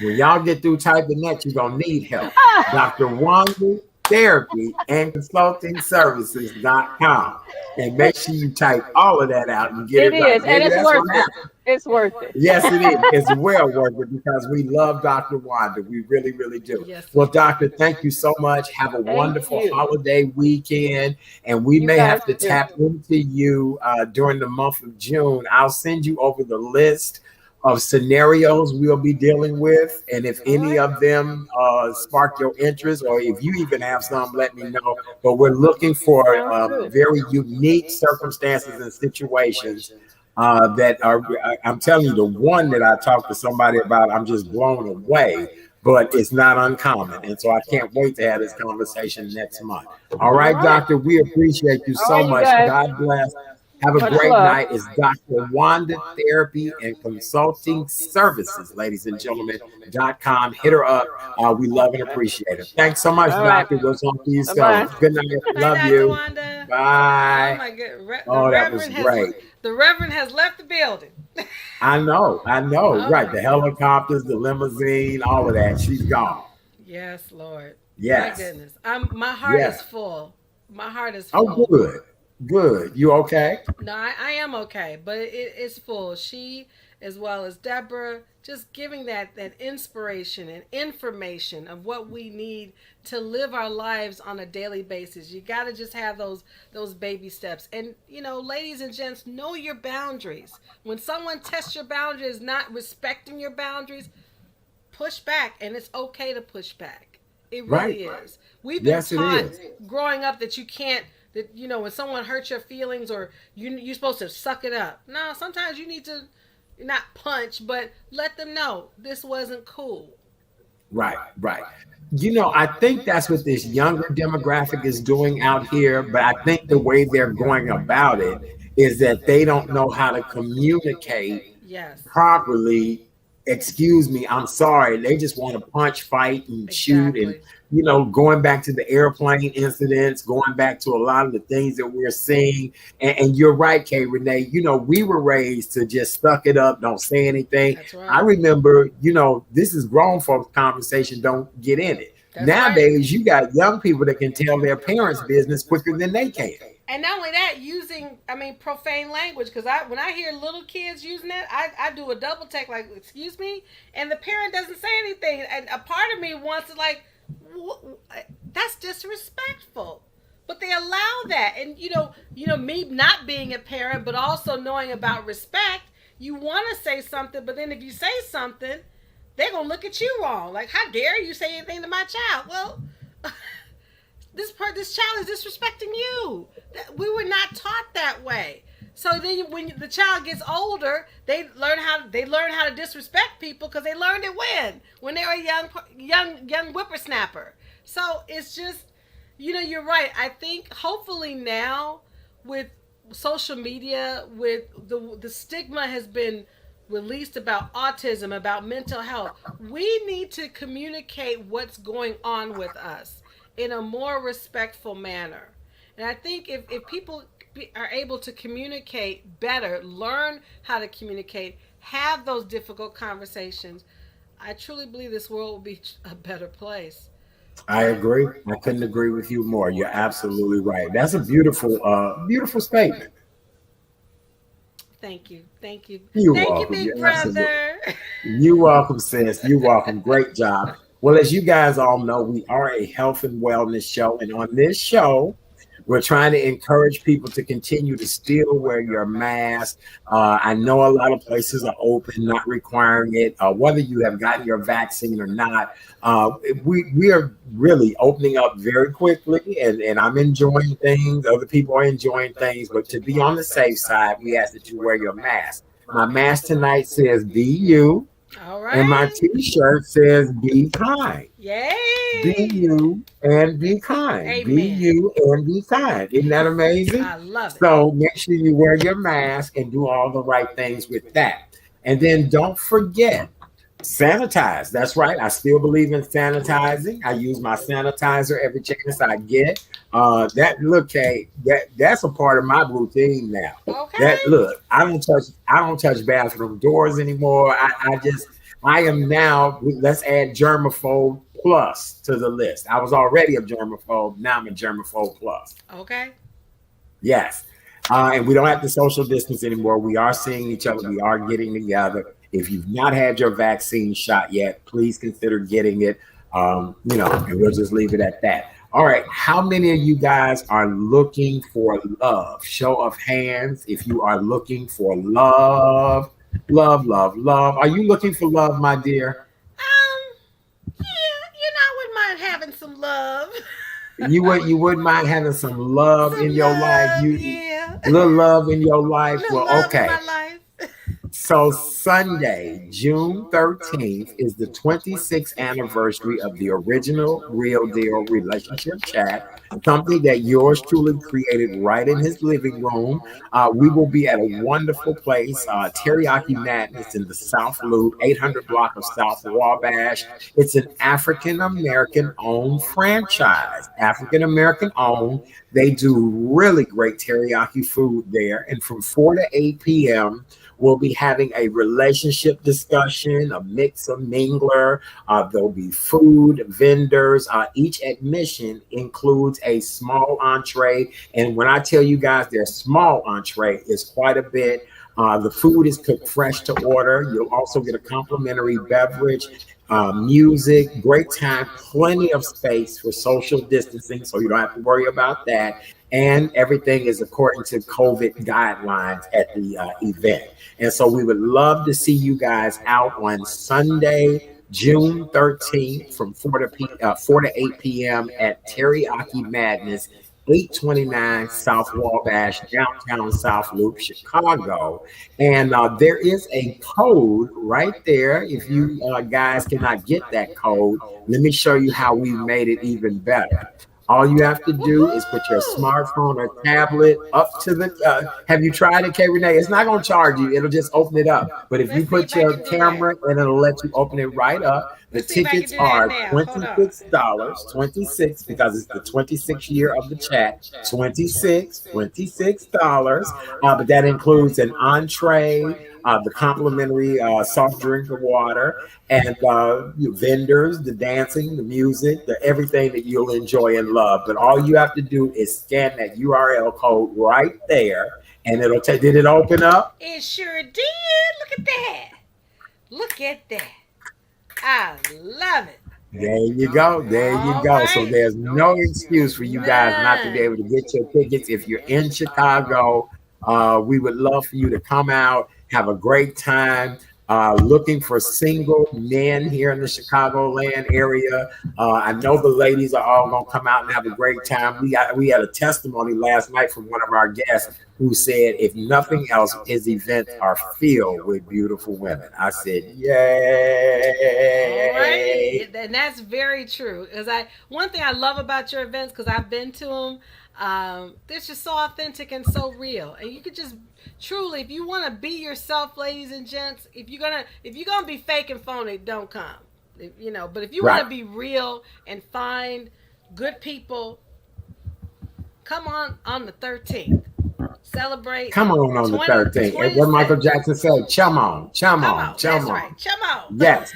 When y'all get through typing that, you're going to need help. Dr. Wanda Therapy and Consulting Services.com. And make sure you type all of that out and get it right. It is, and it's worth it. It's worth it. Yes, it is. It's well worth it because we love Dr. Wanda. We really, really do. Yes. Well, Doctor, thank you so much. Have a wonderful holiday weekend. And we may have to tap into you during the month of June. I'll send you over the list of scenarios we'll be dealing with. And if any of them spark your interest, or if you even have some, let me know. But we're looking for very unique circumstances and situations that are, I'm telling you, the one that I talked to somebody about, I'm just blown away, but it's not uncommon. And so I can't wait to have this conversation next month. All right, Doctor, we appreciate you so much. God bless. Have a great night. It's Dr. Wanda Therapy and Consulting Services, ladies and gentlemen.com. Hit her up. We love and appreciate it. Thanks so much, Doctor. What's on for you, Scott? Good night. Love you. Wanda. Bye. Oh, my goodness. That was great. The Reverend has left the building. I know. Right. The helicopters, the limousine, all of that. She's gone. Yes, Lord. Yes. My goodness. My heart is full. My heart is full. Oh, good. You okay? No, I am okay, but it's full. She, as well as Debra, just giving that inspiration and information of what we need to live our lives on a daily basis. You got to just have those baby steps. And, ladies and gents, know your boundaries. When someone tests your boundaries, not respecting your boundaries, push back. And it's okay to push back. It really is. We've been taught growing up that you can't, that when someone hurts your feelings, or you're supposed to suck it up. No, sometimes you need to not punch, but let them know this wasn't cool. Right. I think that's what this younger demographic is doing out here, but I think the way they're going about it is that they don't know how to communicate properly. Excuse me, I'm sorry. They just want to punch, fight, and shoot. And, going back to the airplane incidents, going back to a lot of the things that we're seeing. And you're right, K. Renee, we were raised to just suck it up, don't say anything. That's right. I remember, this is grown folks conversation, don't get in it. Nowadays, you got young people that can tell their parents' business quicker than they can. And not only that, using, profane language, because when I hear little kids using that, I do a double take, like, excuse me, and the parent doesn't say anything, and a part of me wants to, like, that's disrespectful, but they allow that. And me not being a parent, but also knowing about respect, you want to say something, but then if you say something, they're gonna look at you wrong, like, how dare you say anything to my child? Well, this child is disrespecting you. We were not taught that way. So then when the child gets older, they learn how to disrespect people, because they learned it when they were a young whippersnapper. So it's just, you're right. I think hopefully now with social media, with the stigma has been released about autism, about mental health. We need to communicate what's going on with us in a more respectful manner. And I think if people are able to communicate better, learn how to communicate, have those difficult conversations, I truly believe this world will be a better place. I agree. I couldn't agree with you more. You're absolutely right. That's a beautiful statement. Thank you. Thank you. You're Thank you, welcome. big You're absolutely. brother. You're welcome, sis. You're welcome. Great job. Well, as you guys all know, we are a health and wellness show. And on this show, we're trying to encourage people to continue to still wear your mask. I know a lot of places are open, not requiring it, whether you have gotten your vaccine or not. We are really opening up very quickly, and I'm enjoying things. Other people are enjoying things. But to be on the safe side, we ask that you wear your mask. My mask tonight says "Be you." All And my right. t-shirt says "Be kind." Be Yay. you and be kind. Be Amen. you and be kind. Isn't that amazing? I love it. So make sure you wear your mask and do all the right things with that. And then don't forget, sanitize. That's right. I still believe in sanitizing. I use my sanitizer every chance I get. That's a part of my routine now. Okay. I don't touch bathroom doors anymore. I am now, let's add germaphobe plus to the list. I was already a germaphobe. Now I'm a germaphobe plus. Okay. Yes. And we don't have to social distance anymore. We are seeing each other. We are getting together. If you've not had your vaccine shot yet, please consider getting it. And we'll just leave it at that. All right. How many of you guys are looking for love? Show of hands if you are looking for love. Love, love, love. Are you looking for love, my dear? Yeah, I wouldn't mind having some love. You wouldn't mind having some love Some in your life. love, You yeah. little love in your life. Little Well, love in okay. my life. So Sunday, June 13th, is the 26th anniversary of the original Real Deal Relationship Chat, something that yours truly created right in his living room. We will be at a wonderful place, Teriyaki Madness in the South Loop, 800 block of South Wabash. It's an African American owned franchise, African American owned. They do really great teriyaki food there. And from 4 to 8 p.m., we'll be having a relationship discussion, a mix of mingler. There'll be food, vendors. Each admission includes a small entree. And when I tell you guys their small entree is quite a bit, the food is cooked fresh to order. You'll also get a complimentary beverage, music, great time, plenty of space for social distancing, so you don't have to worry about that. And everything is according to COVID guidelines at the event. And so we would love to see you guys out on Sunday, June 13th from 4 to 8 p.m. at Teriyaki Madness, 829 South Wabash, downtown South Loop, Chicago. And there is a code right there. If you guys cannot get that code, let me show you how we made it even better. All you have to do is put your smartphone or tablet up to the. Have you tried it, K. Renee? It's not going to charge you. It'll just open it up. But if you put your camera and it'll let you open it right up, the tickets are $26, 26 because it's the 26th year of the chat. $26. But that includes an entree, the complimentary soft drink of water, and vendors, the dancing, the music, the everything that you'll enjoy and love. But all you have to do is scan that URL code right there, and it'll take. Did it open up? It sure did. Look at that. Look at that. I love it. There you go. There you go. So there's no excuse for you guys not to be able to get your tickets. If you're in Chicago, we would love for you to come out, have a great time. Looking for single men here in the Chicagoland area. I know the ladies are all going to come out and have a great time. We had a testimony last night from one of our guests who said, if nothing else, his events are filled with beautiful women. I said, yay. All right. And that's very true. Because one thing I love about your events, because I've been to them, They're just so authentic and so real, and you could just truly, if you want to be yourself, ladies and gents, if you're gonna be fake and phony, don't come. But if you want to be real and find good people, come on the 13th. Celebrate. Come on the 13th. And what Michael Jackson said, chum on. That's right. Chum on. Yes.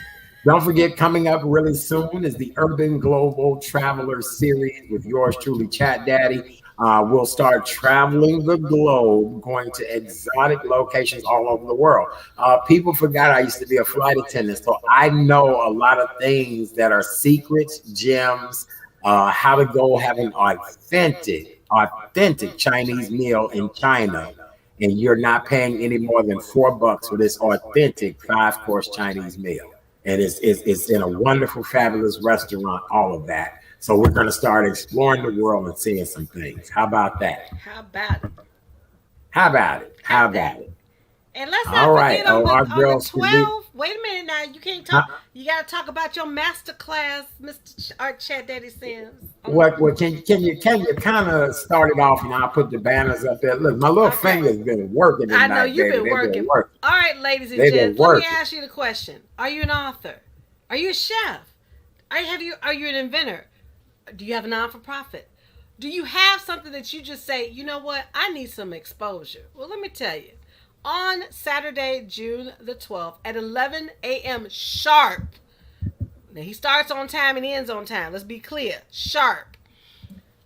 Don't forget, coming up really soon is the Urban Global Traveler Series with yours truly, Chat Daddy. We'll start traveling the globe, going to exotic locations all over the world. People forgot I used to be a flight attendant, so I know a lot of things that are secrets, gems, how to go have an authentic Chinese meal in China, and you're not paying any more than $4 for this authentic 5-course Chinese meal. And it's in a wonderful, fabulous restaurant, all of that. So we're going to start exploring the world and seeing some things. How about that? How about it? And let's not forget on the 12th. Wait a minute now. You can't talk. You got to talk about your master class, Mr. Art Chat Daddy Sims. What can you kind of start it off, and I'll put the banners up there. Look, my little finger's been working. I know you've been working. All right, ladies and gents, let me ask you the question: are you an author? Are you a chef? Are you an inventor? Do you have a non-for-profit? Do you have something that you just say, you know what, I need some exposure? Well, let me tell you. On Saturday, June the 12th at 11 a.m. sharp. Now, he starts on time and ends on time. Let's be clear. Sharp.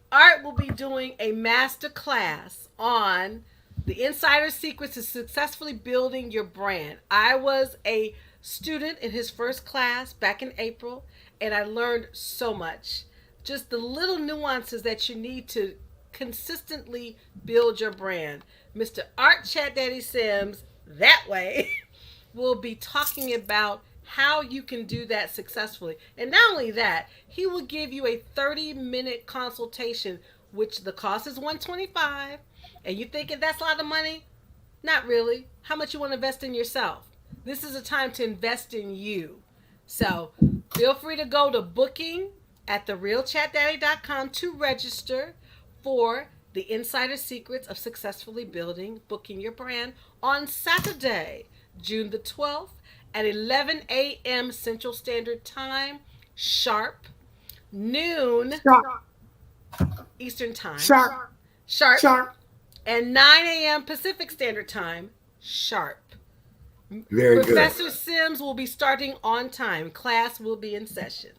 Art will be doing a master class on the insider secrets to successfully building your brand. I was a student in his first class back in April, and I learned so much. Just the little nuances that you need to consistently build your brand. Mr. Art Chat Daddy Sims, that way, will be talking about how you can do that successfully. And not only that, he will give you a 30-minute consultation, which the cost is $125. And you thinking that's a lot of money? Not really. How much you want to invest in yourself? This is a time to invest in you. So feel free to go to booking at therealchatdaddy.com to register for the Insider Secrets of Successfully Booking Your Brand on Saturday, June the 12th at 11 a.m. Central Standard Time, sharp, noon Eastern Time, sharp, and 9 a.m. Pacific Standard Time, sharp. Very Professor good. Sims will be starting on time. Class will be in session.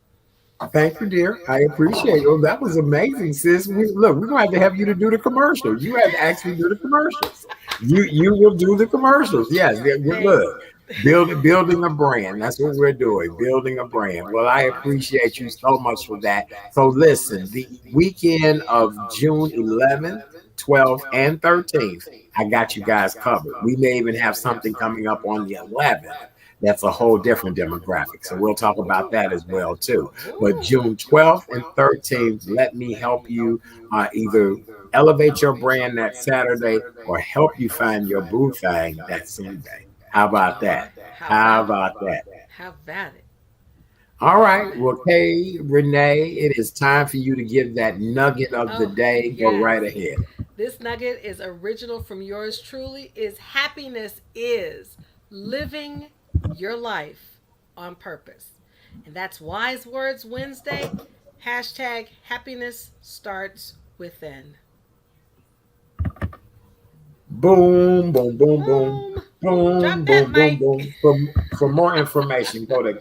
Thank you, dear. I appreciate it. Oh, that was amazing, sis. We're going to have to have you to do the commercial. You have to actually do the commercials. You will do the commercials. Yes, we're good. Building a brand. That's what we're doing. Building a brand. Well, I appreciate you so much for that. So listen, the weekend of June 11th, 12th, and 13th, I got you guys covered. We may even have something coming up on the 11th. That's a whole different demographic. So we'll talk about that as well, too. But June 12th and 13th, let me help you either elevate your brand that Saturday or help you find your boo thing that Sunday. How about that? How about that? How about it? All right. Well, hey, Renee, it is time for you to give that nugget of the day. Go right ahead. This nugget is original from yours truly. Happiness is living your life on purpose. And that's Wise Words Wednesday. Hashtag happiness starts within. Boom, boom, boom, boom. Boom, Drop boom, that boom, mic. boom. For more information, go to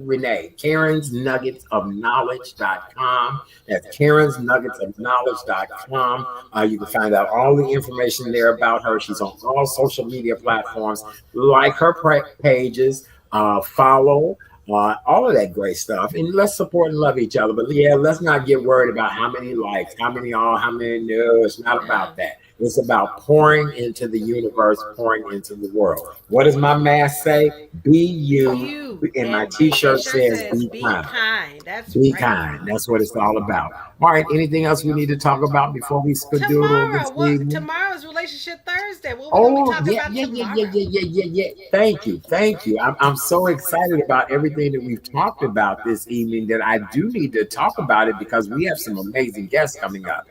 Renee, Karen's Nuggets of Knowledge.com. That's Karen's Nuggets of Knowledge.com. You can find out all the information there about her. She's on all social media platforms. Like her pages, follow, all of that great stuff. And let's support and love each other. But yeah, let's not get worried about how many likes, how many no. It's not about that. It's about pouring into the universe, pouring into the world. What does my mask say? Be you. And my t-shirt says be kind. That's be right. kind. That's what it's all about. All right. Anything else we need to talk about before we skedoodle this evening? Tomorrow's Relationship Thursday. What are we going to be talking about tomorrow? Yeah. Thank you. I'm so excited about everything that we've talked about this evening that I do need to talk about it because we have some amazing guests coming up.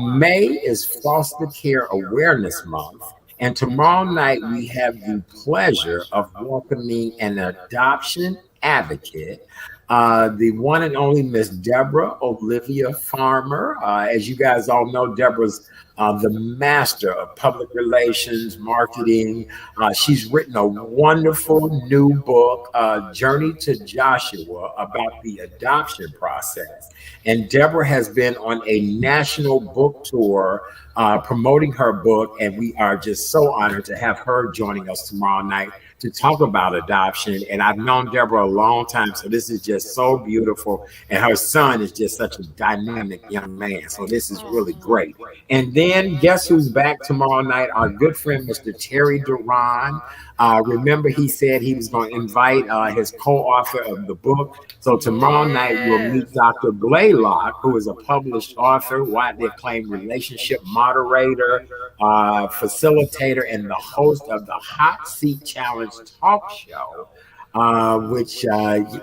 May is Foster Care Awareness Month. And tomorrow night, we have the pleasure of welcoming an adoption advocate, the one and only Miss Debra Olivia Farmer. As you guys all know, Debra's the master of public relations, marketing. She's written a wonderful new book, Journey to Joshua, about the adoption process. And Debra has been on a national book tour promoting her book, and we are just so honored to have her joining us tomorrow night to talk about adoption. And I've known Debra a long time, so this is just so beautiful. And her son is just such a dynamic young man, so this is really great. And then guess who's back tomorrow night? Our good friend, Mr. Terry Duran. Remember, he said he was going to invite his co-author of the book. So tomorrow night, we'll meet Dr. Blaylock, who is a published author, widely acclaimed relationship moderator, facilitator, and the host of the Hot Seat Challenge talk show, which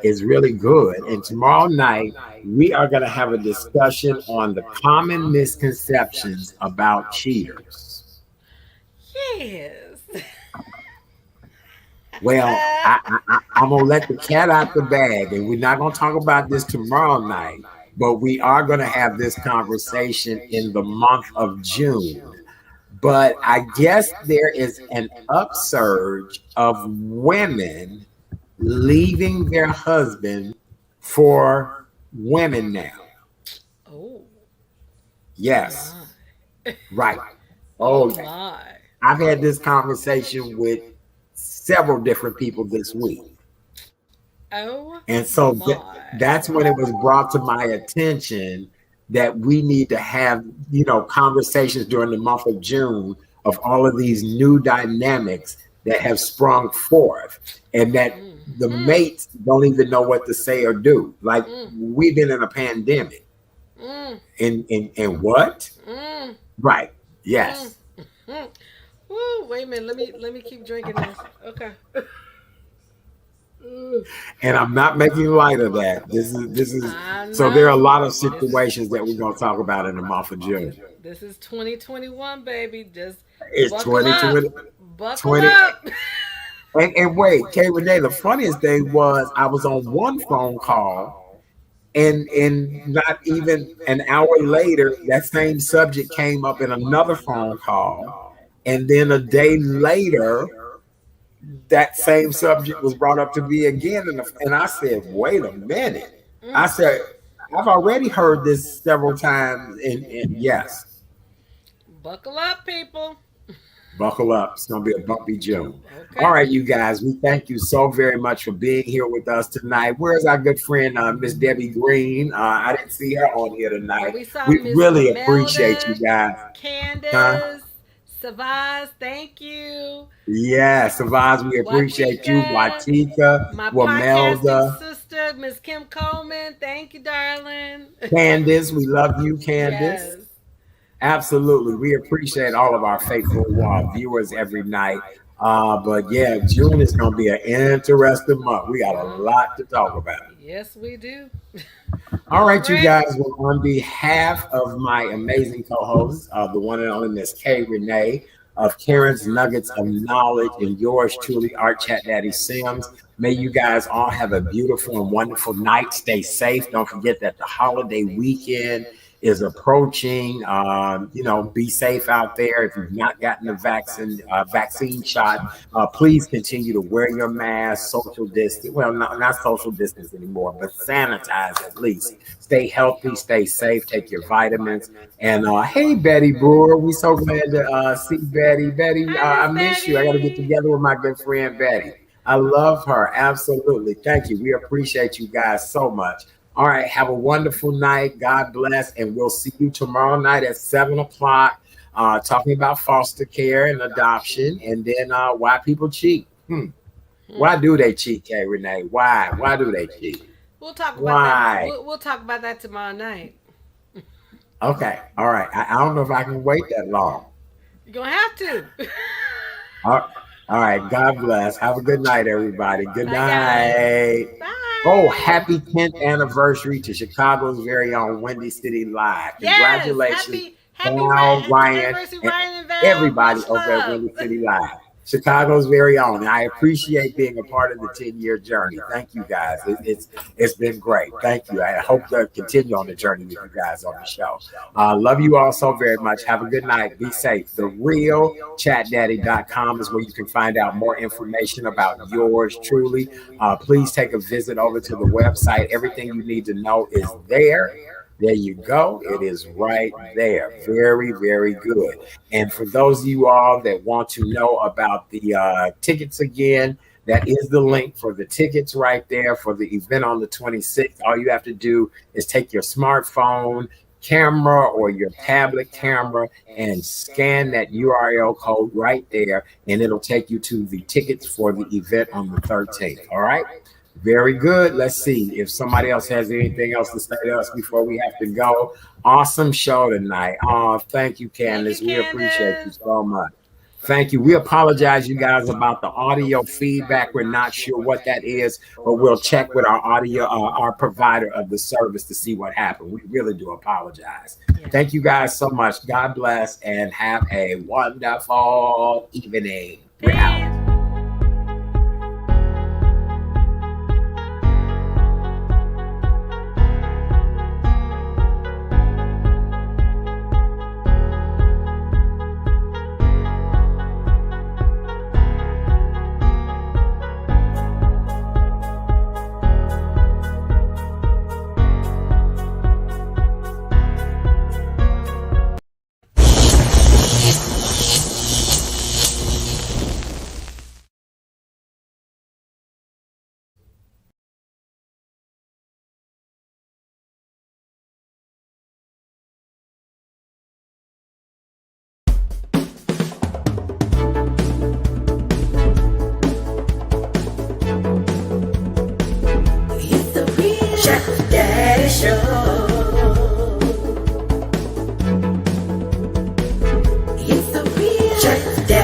is really good. And tomorrow night, we are going to have a discussion on the common misconceptions about cheaters. Yes. Well, I'm going to let the cat out the bag, and we're not going to talk about this tomorrow night, but we are going to have this conversation in the month of June. But I guess there is an upsurge of women leaving their husband for women now. Oh. Yes. My. Right. Oh, my. I've had this conversation with several different people this week. Oh, and so that's when it was brought to my attention that we need to have, conversations during the month of June of all of these new dynamics that have sprung forth, and that the mates don't even know what to say or do. Like we've been in a pandemic, and what? Right? Yes. Woo, wait a minute. Let me keep drinking this. Okay. And I'm not making light of that. This is so there are a lot of situations that we're going to talk about in the month of June. This is 2021, baby. Just it's buckle 2020. Buckle up. And wait, Kay Renee, the funniest thing was I was on one phone call, and not even an hour later, that same subject came up in another phone call. And then a day later, that same subject was brought up to me again. And I said, wait a minute. I said, I've already heard this several times. And yes. Buckle up, people. Buckle up. It's going to be a bumpy June. Okay. All right, you guys. We thank you so very much for being here with us tonight. Where's our good friend, Miss Debbie Green? I didn't see her on here tonight. We really appreciate you guys. Candace. Savaz, thank you. Yeah, Savaz, we appreciate you. Watika, my Wamelda, sister, Miss Kim Coleman, thank you, darling. Candace, we love you, Candace. Yes. Absolutely, we appreciate all of our faithful viewers every night. But yeah, June is going to be an interesting month. We got a lot to talk about. Yes, we do. All right, you guys. Well, on behalf of my amazing co-hosts, the one and only Miss Kay Renee of Karen's Nuggets of Knowledge, and yours truly, Art Chat Daddy Sims. May you guys all have a beautiful and wonderful night. Stay safe. Don't forget that the holiday weekend is approaching. Be safe out there. If you've not gotten the vaccine shot, please continue to wear your mask, social distance. Well, not social distance anymore, but sanitize at least. Stay healthy, stay safe, take your vitamins. And hey, Betty Brewer, we so glad to see Betty. Betty, I miss you. I got to get together with my good friend Betty. I love her. Absolutely. Thank you. We appreciate you guys so much. All right. Have a wonderful night. God bless. And we'll see you tomorrow night at 7:00, talking about foster care and adoption, and then why people cheat. Why do they cheat, Kay Renee? Why do they cheat? We'll talk about that. We'll talk about that tomorrow night. Okay. All right. I don't know if I can wait that long. You're gonna have to. All right. God bless. Have a good night, everybody. Good Bye, guys. night. Bye. Oh, happy 10th anniversary to Chicago's very own Windy City Live. Yes. Congratulations, Happy Val, Ryan, anniversary, and Ryan and Val. everybody Much over at love. Windy City Live. Chicago's very own. And I appreciate being a part of the 10-year journey. Thank you, guys. It's been great. Thank you. I hope to continue on the journey with you guys on the show. Love you all so very much. Have a good night. Be safe. TheRealChatDaddy.com is where you can find out more information about yours truly. Please take a visit over to the website. Everything you need to know is there. There you go. It is right there. Very, very good. And for those of you all that want to know about the tickets again, that is the link for the tickets right there for the event on the 26th. All you have to do is take your smartphone camera or your tablet camera and scan that URL code right there, and it'll take you to the tickets for the event on the 13th. All right. Very good. Let's see if somebody else has anything else to say to us before we have to go. Awesome show tonight. Oh, thank you, Candace. We appreciate you so much. Thank you. We apologize, you guys, about the audio feedback. We're not sure what that is, but we'll check with our audio, our provider of the service to see what happened. We really do apologize. Yeah. Thank you guys so much. God bless and have a wonderful evening. We're out. Chat Daddy Show.